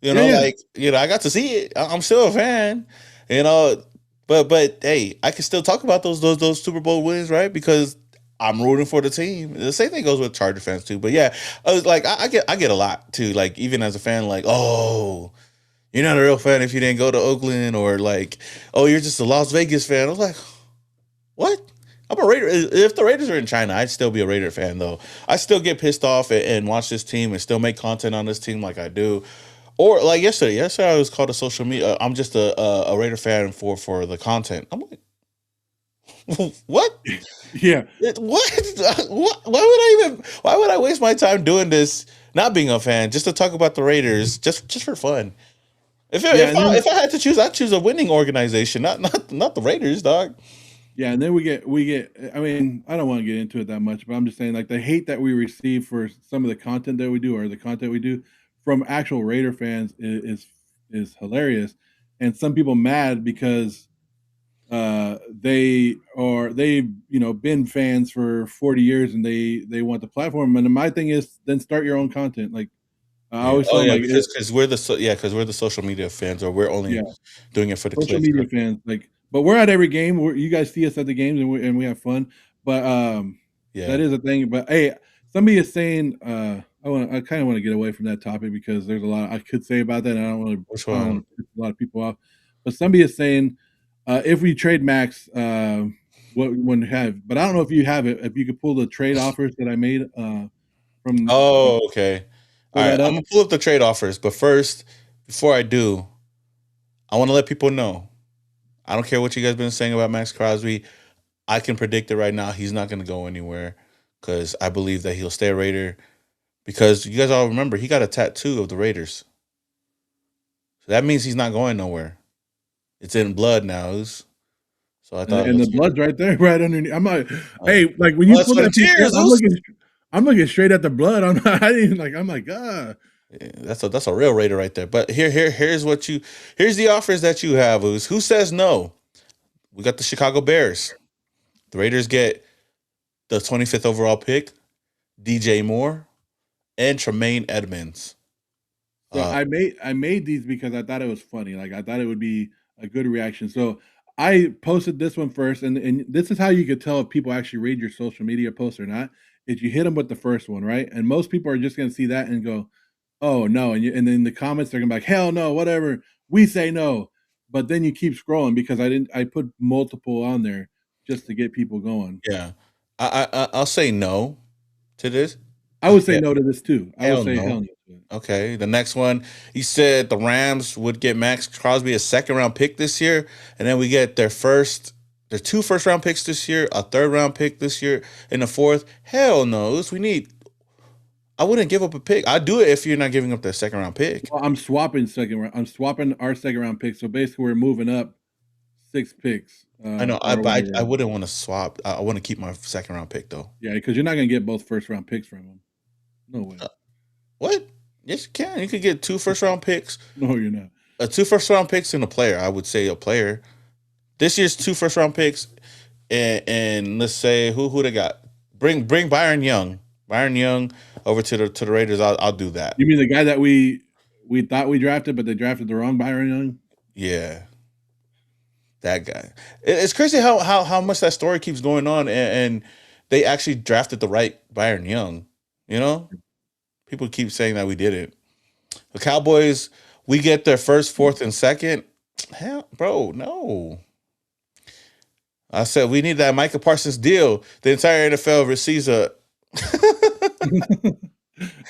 yeah. I got to see it. I'm still a fan. You know, but hey, I can still talk about those Super Bowl wins, right? Because I'm rooting for the team. The same thing goes with Charger fans too. But yeah, I was like, I get a lot too. Like even as a fan, like, oh, you're not a real fan if you didn't go to Oakland, or like, oh, you're just a Las Vegas fan. I was like, what? I'm a Raider. If the Raiders are in China, I'd still be a Raider fan, though. I still get pissed off and watch this team and still make content on this team like I do. Or like yesterday. Yesterday I was called a social media. I'm just a Raider fan for the content. I'm like, what? Yeah. What? What? Why would I even? Why would I waste my time doing this? Not being a fan, just to talk about the Raiders, just for fun. Yeah, and then If I had to choose, I'd choose a winning organization, not the Raiders, dog. yeah, and then we get. I mean, I don't want to get into it that much, but I'm just saying, like the hate that we receive for some of the content that we do, or the content we do from actual Raider fans, is hilarious, and some people mad because they've been fans for 40 years and they want the platform. And my thing is, then start your own content. Like I Yeah. always Oh tell them, yeah, like because we're the social media fans, or we're only yeah, doing it for the social clicks. media fans, like, but we're at every game. You guys see us at the games, and we have fun. But that Yeah. is a thing. But hey, somebody is saying, I kind of want to get away from that topic because there's a lot I could say about that, and Which I don't one? want to piss a lot of people off. But somebody is saying, if we trade Max, what we wouldn't have. But I don't know if you have it. If you could pull the trade offers that I made from Oh, okay. pull All right. that I'm up. gonna pull up the trade offers, but first, before I do, I want to let people know. I don't care what you guys been saying about Max Crosby. I can predict it right now. He's not gonna go anywhere because I believe that he'll stay a Raider. Because you guys all remember he got a tattoo of the Raiders, so that means he's not going nowhere. It's in blood now. So I thought And the let's blood's right there, right underneath. I'm like, uh, hey, like when you blood, pull sweat, that and picture up, tears. Zeus. I'm looking straight at the blood. I'm not, I didn't like. I'm like, ah, Yeah, that's a real Raider right there. But here's the offers that you have. Who says no? We got the Chicago Bears. The Raiders get the 25th overall pick, DJ Moore, and Tremaine Edmonds. So Uh, I made these because I thought it was funny. Like I thought it would be a good reaction. So I posted this one first, and this is how you could tell if people actually read your social media posts or not. Is you hit them with the first one, right? And most people are just going to see that and go, "Oh no!" And then in the comments they're going to be like, "Hell no!" Whatever. We say no, but then you keep scrolling because I put multiple on there just to get people going. yeah, I'll say no to this. I would say Yeah, no to this too. I would hell say no. hell no to it. Okay, the next one, he said the Rams would get Max Crosby a second round pick this year, and then we get their two first round picks this year, a third round pick this year, and a fourth. Hell no, we need. I wouldn't give up a pick. I'd do it if you're not giving up the second round pick. Well, I'm swapping second round. I'm swapping our second round pick. So basically, we're moving up 6 picks. I know, Or but where I wouldn't want to swap. I want to keep my second round pick though. yeah, because you're not gonna get both first round picks from them. No way. What? Yes, you can. You could get 2 first-round picks, No, you're not. 2 first-round picks and a player. I would say a player. This year's 2 first-round picks, and let's say who they got. Bring Byron Young. Byron Young over to the Raiders. I'll do that. You mean the guy that we thought we drafted, but they drafted the wrong Byron Young? Yeah, that guy. It's crazy how much that story keeps going on, and they actually drafted the right Byron Young. You know, people keep saying that we did it. The Cowboys, we get their first, fourth, and second. Hell, bro, no. I said we need that Micah Parsons deal. The entire NFL receives a.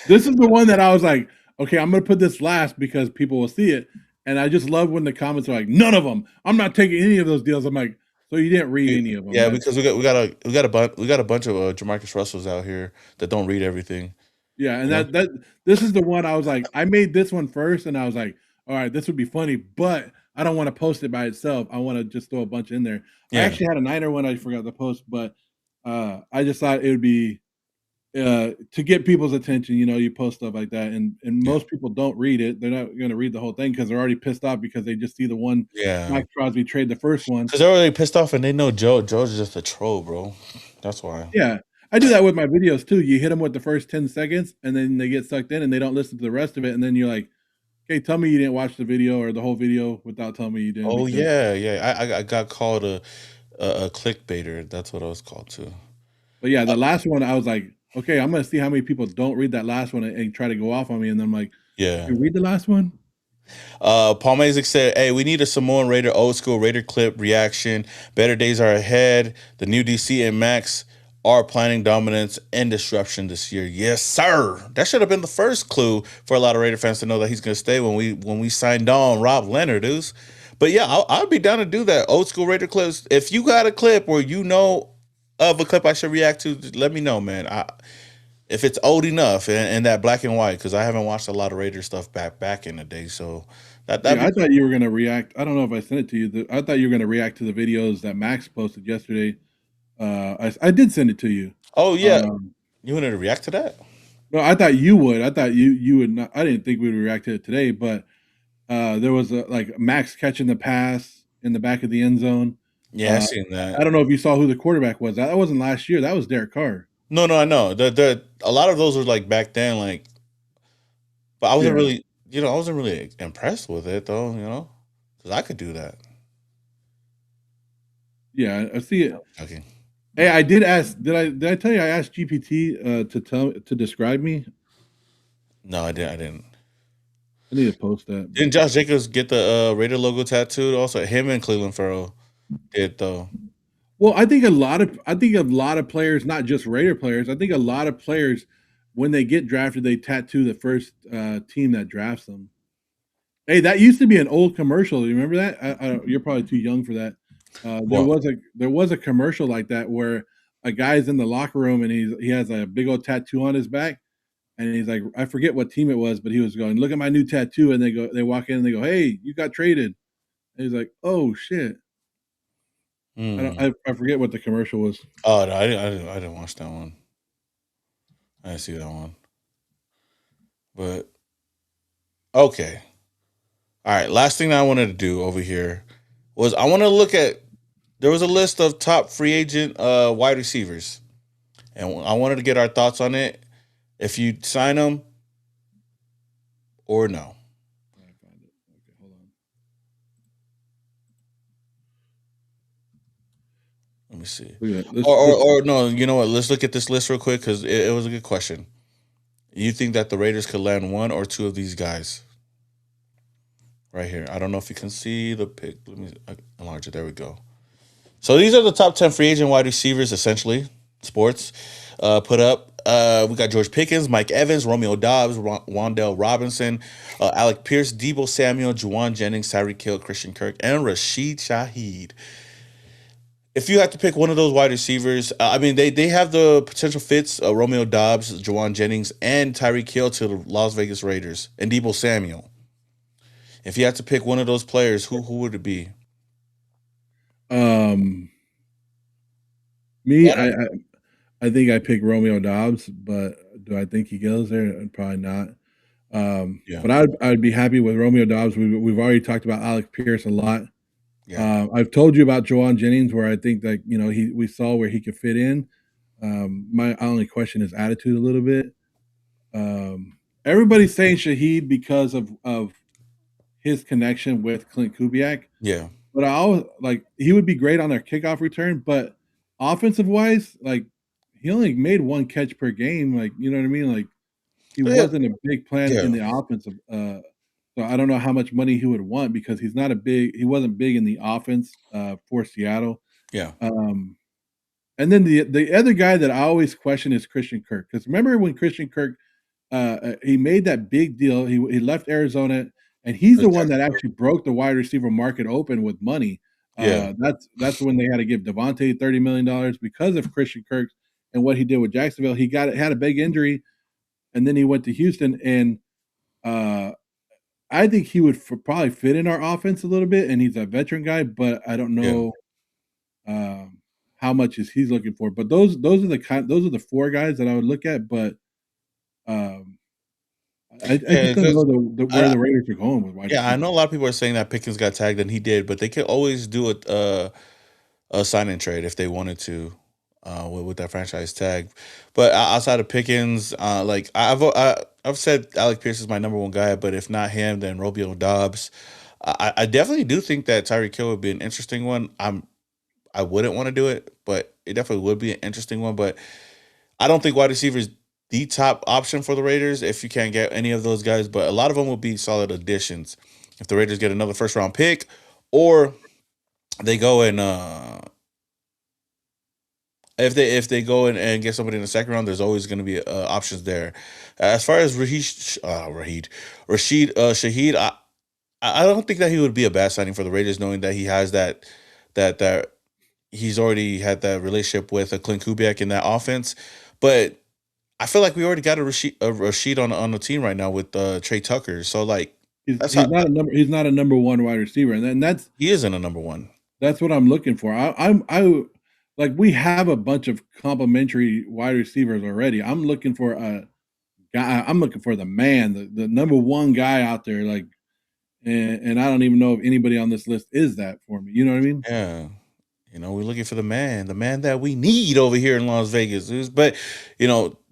This is the one that I was like, okay, I'm gonna put this last because people will see it, and I just love when the comments are like, none of them. I'm not taking any of those deals. I'm like, so you didn't read any of them? Yeah, because we got a bunch of Jamarcus Russells out here that don't read everything. Yeah, and that this is the one I was like, I made this one first, and I was like, all right, this would be funny, but I don't want to post it by itself. I want to just throw a bunch in there. I actually had a Niner one I forgot to post, but I just thought it would be to get people's attention. You know, you post stuff like that, and most people don't read it. They're not going to read the whole thing because they're already pissed off because they just see the one Maxx Crosby trade the first one. Because they're already pissed off and they know Joe's just a troll, bro. That's why. Yeah. I do that with my videos too. You hit them with the first 10 seconds and then they get sucked in and they don't listen to the rest of it. And then you're like, okay, tell me you didn't watch the video or the whole video without telling me you didn't. Oh, yeah. I got called a clickbaiter. That's what I was called too. But yeah, the last one, I was like, okay, I'm going to see how many people don't read that last one and try to go off on me. And then I'm like, yeah. You read the last one? Paul Mazik said, hey, we need a Samoan Raider old school Raider clip reaction. Better days are ahead. The new DC and Max are planning dominance and disruption this year. Yes, sir. That should have been the first clue for a lot of Raider fans to know that he's going to stay when we signed on Rob Leonard, dudes. But yeah, I'll be down to do that. Old school Raider clips. If you got a clip or you know of a clip I should react to, let me know, man. If it's old enough and that black and white, because I haven't watched a lot of Raider stuff back in the day. So I thought you were going to react. I don't know if I sent it to you. I thought you were going to react to the videos that Max posted yesterday. I did send it to you. Oh yeah, you wanted to react to that? No, I thought you would. I thought you would not. I didn't think we would react to it today, but there was like Max catching the pass in the back of the end zone. Yeah, I seen that. I don't know if you saw who the quarterback was. That wasn't last year. That was Derek Carr. No, I know. A lot of those were like back then, like, but I wasn't really, I wasn't really impressed with it though, because I could do that. Yeah, I see it. Okay. Hey, I did ask. Did I tell you I asked GPT to describe me? No, I didn't. I need to post that. Didn't Josh Jacobs get the Raider logo tattooed? Also, him and Cleveland Farrell did though. Well, I think a lot of players, not just Raider players. I think a lot of players, when they get drafted, they tattoo the first team that drafts them. Hey, that used to be an old commercial. You remember that? You're probably too young for that. There was a commercial like that where a guy's in the locker room and he has a big old tattoo on his back, and he's like, I forget what team it was, but he was going, look at my new tattoo, and they walk in and they go, hey, you got traded, and he's like, oh shit. I forget what the commercial was. Oh no, I didn't watch that one. I didn't see that one. But okay. All right, last thing I wanted to do over here was I want to look at, there was a list of top free agent wide receivers, and I wanted to get our thoughts on it. If you sign them or no. I found it. Okay, hold on. Let me see. Or no, you know what? Let's look at this list real quick because it was a good question. You think that the Raiders could land one or two of these guys? Right here. I don't know if you can see the pick. Let me enlarge it. There we go. So these are the top 10 free agent wide receivers, essentially, sports, put up. We got George Pickens, Mike Evans, Romeo Dobbs, Wan'Dale Robinson, Alec Pierce, Deebo Samuel, Juwan Jennings, Tyreek Hill, Christian Kirk, and Rashid Shaheed. If you had to pick one of those wide receivers, they have the potential fits, Romeo Dobbs, Juwan Jennings, and Tyreek Hill to the Las Vegas Raiders, and Deebo Samuel. If you had to pick one of those players, who would it be? Me, I think I picked Romeo Dobbs, but do I think he goes there? Probably not. But I'd be happy with Romeo Dobbs. We've already talked about Alec Pierce a lot. Yeah. I've told you about Jawan Jennings, where I think that we saw where he could fit in. My only question is attitude a little bit. Everybody's saying Shaheed because of his connection with Clint Kubiak. Yeah. But I always he would be great on their kickoff return, but offensive wise, he only made one catch per game. You know what I mean? He wasn't a big plan in the offensive. So I don't know how much money he would want because he wasn't big in the offense for Seattle. Yeah. And then the other guy that I always question is Christian Kirk. Because remember when Christian Kirk he made that big deal. He left Arizona, and he's the one that actually broke the wide receiver market open with money. That's when they had to give Devontae $30 million because of Christian Kirk and what he did with Jacksonville. He had a big injury, and then he went to Houston, and I think he would probably fit in our offense a little bit, and he's a veteran guy, but I don't know how much he's looking for. But those are the four guys that I would look at, but I just don't know where the Raiders are going with wide receiver. I know a lot of people are saying that Pickens got tagged, and he did, but they could always do a sign and trade if they wanted to with that franchise tag. But outside of Pickens, I've said Alec Pierce is my number one guy, but if not him, then Romeo Dobbs. I definitely do think that Tyreek Hill would be an interesting one. I wouldn't want to do it, but it definitely would be an interesting one. But I don't think wide receiver is the top option for the Raiders if you can't get any of those guys. But a lot of them will be solid additions if the Raiders get another first round pick, or they go and if they go and get somebody in the second round, there's always going to be options there. As far as Rashid Shaheed, I don't think that he would be a bad signing for the Raiders, knowing that he has that he's already had that relationship with Clint Kubiak in that offense. But I feel like we already got a Rashid on the team right now with Trey Tucker. So he's not a number one wide receiver, and that's he isn't a number one. That's what I'm looking for. We have a bunch of complimentary wide receivers already. I'm looking for a guy. I'm looking for the man, the number one guy out there. And I don't even know if anybody on this list is that for me. You know what I mean? Yeah. We're looking for the man that we need over here in Las Vegas. But,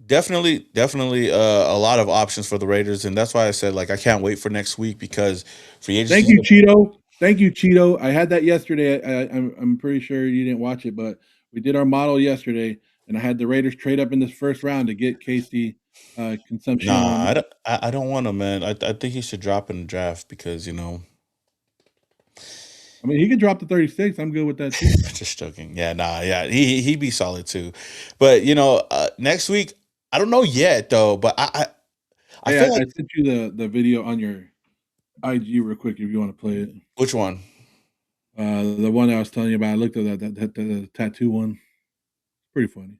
definitely a lot of options for the Raiders. And that's why I said, I can't wait for next week because free agency. Thank you, Cheeto. Thank you, Cheeto. I had that yesterday. I'm pretty sure you didn't watch it, but we did our model yesterday, and I had the Raiders trade up in this first round to get Casey consumption. Nah, I don't want him, man. I think he should drop in the draft because, I mean, he could drop to 36. I'm good with that too. Just joking. Yeah, he'd be solid too. But next week, I don't know yet though. But I sent you the video on your IG real quick if you want to play it. Which one? The one I was telling you about. I looked at the tattoo one. Pretty funny.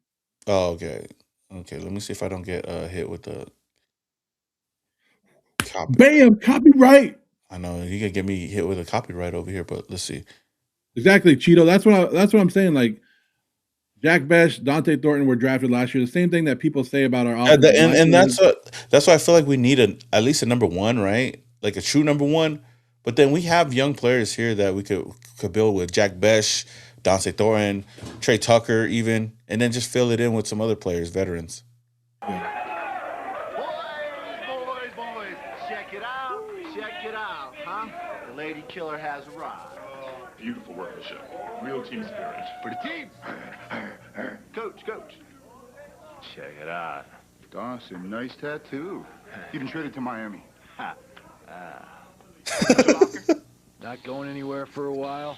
Oh, okay. Okay, let me see if I don't get hit with the copy. Bam! Copyright. I know you can get me hit with a copyright over here, but let's see. Exactly, Cheeto. That's what I'm saying. Jack Besh, Dante Thornton were drafted last year. The same thing that people say about our offense. And that's why I feel like we need at least a number one, right? Like a true number one. But then we have young players here that we could build with Jack Besh, Dante Thornton, Trey Tucker, even, and then just fill it in with some other players, veterans. Yeah. Boys, check it out, huh? The lady killer has arrived. Beautiful workmanship. Real team spirit. For the team. Coach. Check it out. Dawson, nice tattoo. Even traded to Miami. Not going anywhere for a while?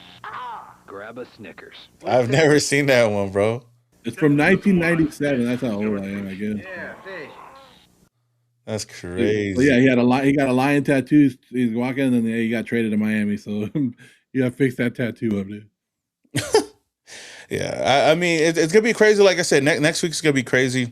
Grab a Snickers. I've never seen that one, bro. It's from 1997. That's how old I am, I guess. Yeah, hey. That's crazy. Well, yeah, he got a lion tattoo. He's walking, and then he got traded to Miami. So you got to fix that tattoo up there. Yeah, I mean, it's gonna be crazy. Like I said, next week's gonna be crazy.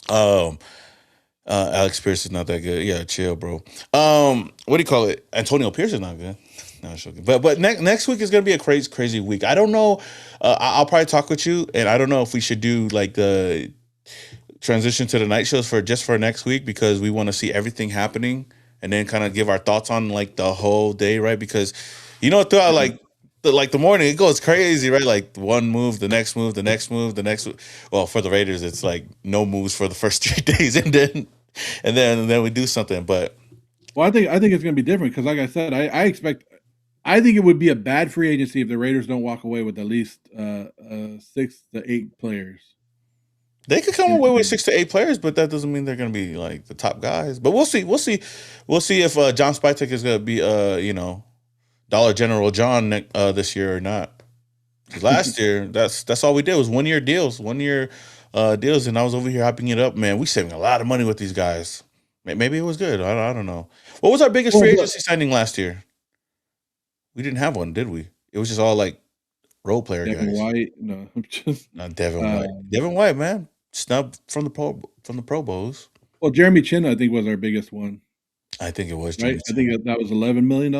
Alex Pierce is not that good. Yeah, chill, bro. What do you call it? Antonio Pierce is not good. No, it's okay. But next week is gonna be a crazy week. I don't know. I'll probably talk with you, and I don't know if we should do transition to the night shows for next week because we want to see everything happening and then kind of give our thoughts on like the whole day, right? Because throughout the morning it goes crazy, right? Like one move, the next move, the next move, the next. Well, for the Raiders, it's like no moves for the first 3 days, and then we do something. But well, I think it's going to be different because, like I said, I think it would be a bad free agency if the Raiders don't walk away with at least 6 to 8 players. They could come away with 6 to 8 players, but that doesn't mean they're going to be like the top guys. But we'll see. We'll see if John Spytek is going to be Dollar General John this year or not. 'Cause last year, that's all we did was 1 year deals, deals, and I was over here hyping it up. Man, we saving a lot of money with these guys. Maybe it was good. I don't know. What was our biggest free agency signing last year? We didn't have one, did we? It was just all like role player Devin guys. White, no, just Not Devin White. Devin White, man, snubbed from the Pro Bowls. Well, Jeremy Chin, I think, was our biggest one. I think it was. Right, I think that was $11 million.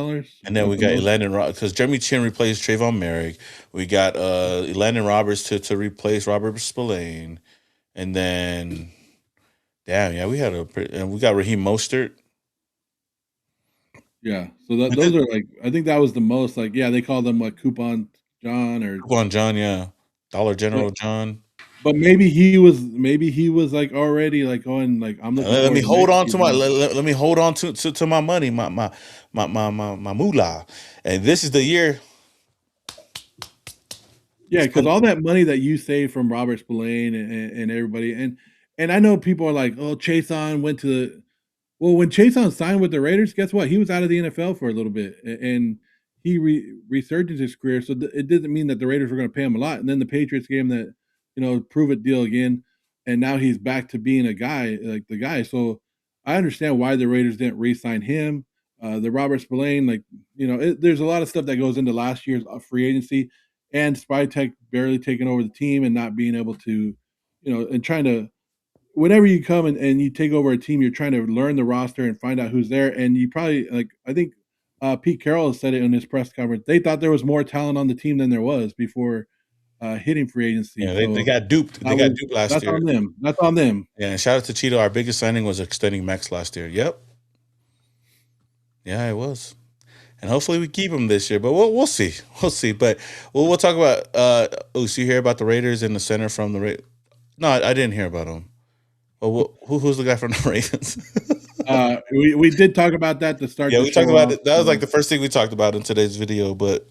And then we got Landon Roberts because Jeremy Chin replaced Trayvon Merrick. We got Landon Roberts to replace Robert Spillane, and then we had and we got Raheem Mostert. Yeah, so those are like I think that was the most like they call them like Coupon John or Coupon John, yeah, Dollar General John. But maybe he was like already like going like I'm looking. Let me hold on to my money, my moolah, and this is the year. Yeah, because all that money that you saved from Robert Spillane and everybody, and I know people are like, oh, Chason went to the. Well, when Chason signed with the Raiders, guess what? He was out of the NFL for a little bit, and he resurged his career. So it didn't mean that the Raiders were going to pay him a lot. And then the Patriots gave him that, prove it deal again, and now he's back to being a guy like the guy. So I understand why the Raiders didn't re-sign him. The Robert Spillane, there's a lot of stuff that goes into last year's free agency, and Spytek barely taking over the team and not being able to, and trying to. Whenever you come and you take over a team, you're trying to learn the roster and find out who's there. And you probably I think Pete Carroll said it in his press conference. They thought there was more talent on the team than there was before hitting free agency. Yeah, they got duped. They got duped last year. That's on them. That's on them. Yeah, and shout out to Cheeto. Our biggest signing was extending Maxx last year. Yep. Yeah, it was. And hopefully we keep him this year. But we'll see. We'll see. But we'll talk about Oos, you hear about the Raiders in the center from the Raiders? No, I didn't hear about him. Well, who's the guy from the Ravens? We did talk about that to start. Yeah, we talked about it. That was like the first thing we talked about in today's video. But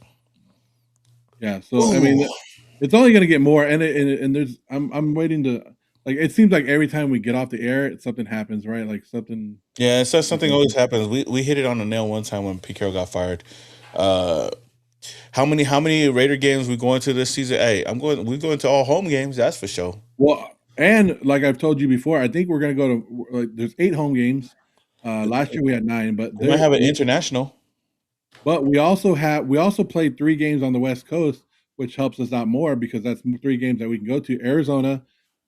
yeah, so I mean, it's only going to get more. And there's I'm waiting to like. It seems like every time we get off the air, something happens, right? Like something. Yeah, it says something always happens. We hit it on the nail one time when Pete Carroll got fired. How many Raider games we going to this season? Hey, we're going to all home games. That's for sure. Well. And like I've told you before, I think we're going to go to there's 8 home games. Last year we had 9, but we might have an international. But we also played 3 games on the West Coast, which helps us out more because that's 3 games that we can go to: Arizona,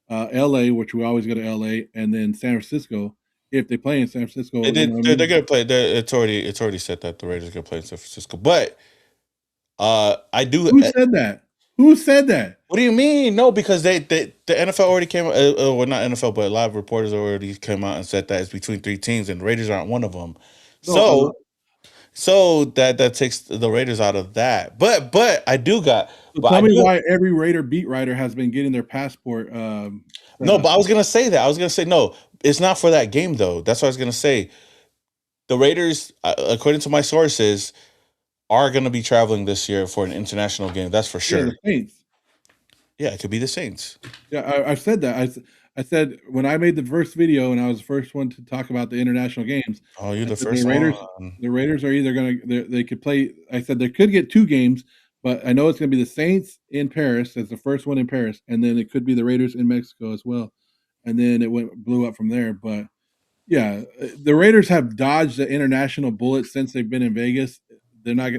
LA, which we always go to LA, and then San Francisco. If they play in San Francisco, they're going to play. It's already said that the Raiders are going to play in San Francisco. But I do. Who said that? Who said that? What do you mean? No, because the NFL already came. Well, not NFL, but a lot of reporters already came out and said that it's between 3 teams, and the Raiders aren't one of them. So that takes the Raiders out of that. But I do got. So tell me why every Raider beat writer has been getting their passport. No, but I was gonna say that. I was gonna say no. It's not for that game though. That's what I was gonna say. The Raiders, according to my sources, are going to be traveling this year for an international game. That's for sure. Yeah, the Saints. Yeah, it could be the Saints. Yeah, I've said that. I said when I made the first video and I was the first one to talk about the international games. Oh, you're the first one. The Raiders are either going to they could play. I said they could get 2 games, but I know it's going to be the Saints in Paris as the first one in Paris, and then it could be the Raiders in Mexico as well, and then it blew up from there. But yeah, the Raiders have dodged the international bullet since they've been in Vegas. They're not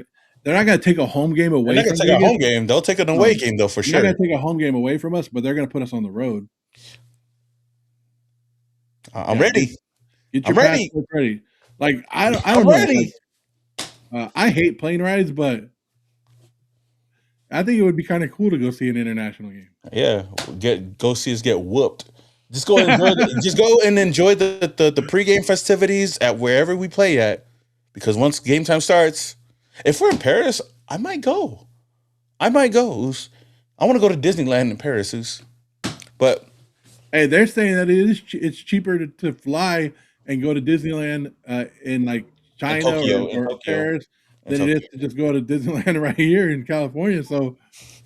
going to take a home game away. They're not going to take a home game. They'll take an away game though for sure. They're not going to take a home game away from us, but they're going to put us on the road. I'm ready. Get your passports ready. Like I don't I'm know. ready. I hate plane rides, but I think it would be kind of cool to go see an international game. Yeah, go see us get whooped. Just go enjoy. Just go and enjoy the pregame festivities at wherever we play at, because once game time starts, if we're in Paris, I might go. I might go. Oos. I want to go to Disneyland in Paris, Oos. But Hey, they're saying that it's cheaper to fly and go to Disneyland in like China In or Tokyo, Paris in than it is Tokyo. to just go to Disneyland right here in California. So,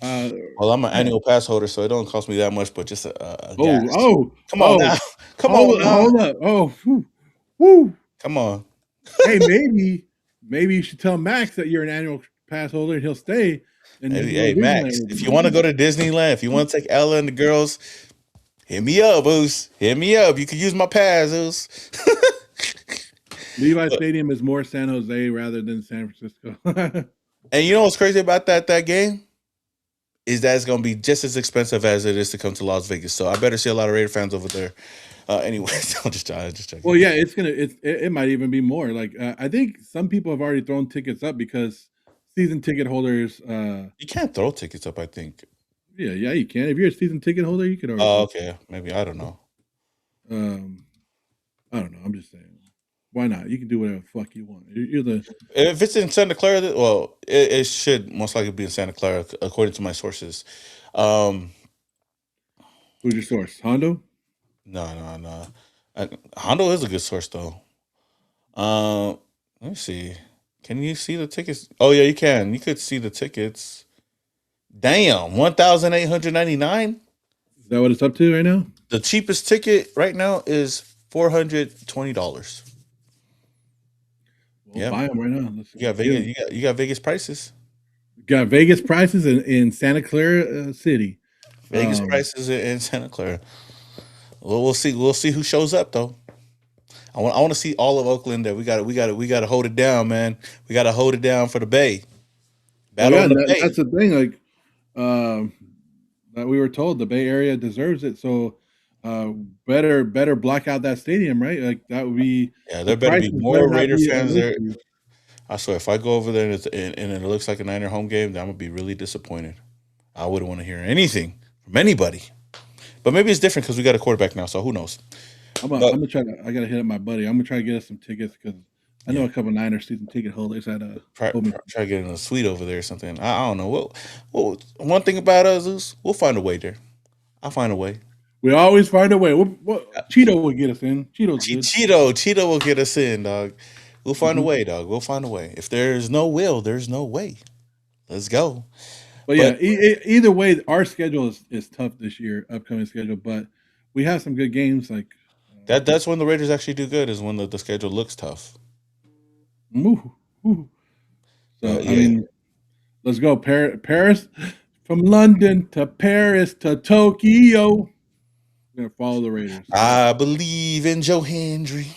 Well, I'm an yeah. annual pass holder, so it don't cost me that much, but just a Oh, gas. oh, Come on oh, now. Come on now. hold up. Oh, whew, woo. Come on. Hey, maybe you should tell Max that you're an annual pass holder and he'll stay and you can go Hey, to Disneyland Max, with if you. you want to go to Disneyland, if you want to take Ella and the girls, hit me up, Oos. Hit me up. You can use my pass, Oos. Levi Stadium is more San Jose rather than San Francisco. And you know what's crazy about that game? Is that it's going to be just as expensive as it is to come to Las Vegas. So I better see a lot of Raider fans over there. Anyways, I'm just checking. Well, yeah, it might even be more. Like I think some people have already thrown tickets up because season ticket holders. You can't throw tickets up, I think. Yeah, you can. If you're a season ticket holder, you could already. Oh, okay. Maybe. I don't know. I don't know. I'm just saying. Why not? You can do whatever the fuck you want. You're the. If it's in Santa Clara, well, it should most likely be in Santa Clara, according to my sources. Who's your source? Hondo? No. Hondo is a good source, though. Let me see. Can you see the tickets? Oh, yeah, you can. You could see the tickets. Damn, 1,899. Is that what it's up to right now? The cheapest ticket right now is $420. We'll buy them right now. You got Vegas. You got Vegas prices. Got Vegas prices in Santa Clara City. Vegas prices in Santa Clara. Well, we'll see. We'll see who shows up though. I want to see all of Oakland there. We got to hold it down, man. We got to hold it down for the Bay. Battle on the Bay. That's the thing. Like that we were told, the Bay Area deserves it. So better block out that stadium, right? Like that would be. Yeah, there better be more Raider fans there. Issue. I swear, if I go over there and it looks like a Niner home game, then I'm gonna be really disappointed. I wouldn't want to hear anything from anybody. But maybe it's different because we got a quarterback now, so who knows? I'm gonna try to. I gotta hit up my buddy. I'm gonna try to get us some tickets because I know a couple Niner season ticket holders at try to get in a suite over there or something. I don't know. Well, one thing about us is we'll find a way there. I'll find a way. We always find a way. Cheeto will get us in. Cheeto will get us in, dog. We'll find a way, dog. We'll find a way. If there's no will, there's no way. Let's go. But yeah, either way, our schedule is tough this year, upcoming schedule. But we have some good games. Like that's when the Raiders actually do good. Is when the schedule looks tough. So I mean, let's go Paris, from London to Paris to Tokyo. We're gonna follow the Raiders. I believe in Joe Hendry.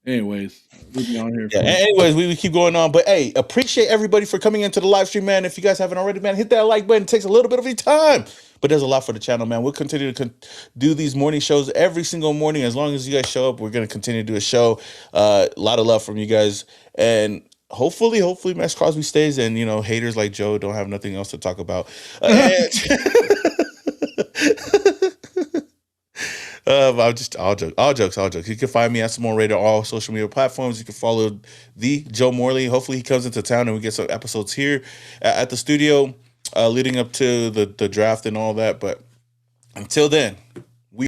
Anyways, we'll be on here. Yeah, anyways, we keep going on. But hey, appreciate everybody for coming into the live stream, man. If you guys haven't already, man, hit that like button. It takes a little bit of your time, but there's a lot for the channel, man. We'll continue to do these morning shows every single morning. As long as you guys show up, we're going to continue to do a show. A lot of love from you guys. And hopefully Maxx Crosby stays, and, you know, haters like Joe don't have nothing else to talk about. All jokes. You can find me at Simone Raider on all social media platforms. You can follow the Joe Morley. Hopefully he comes into town and we get some episodes here at the studio leading up to the draft and all that. But until then,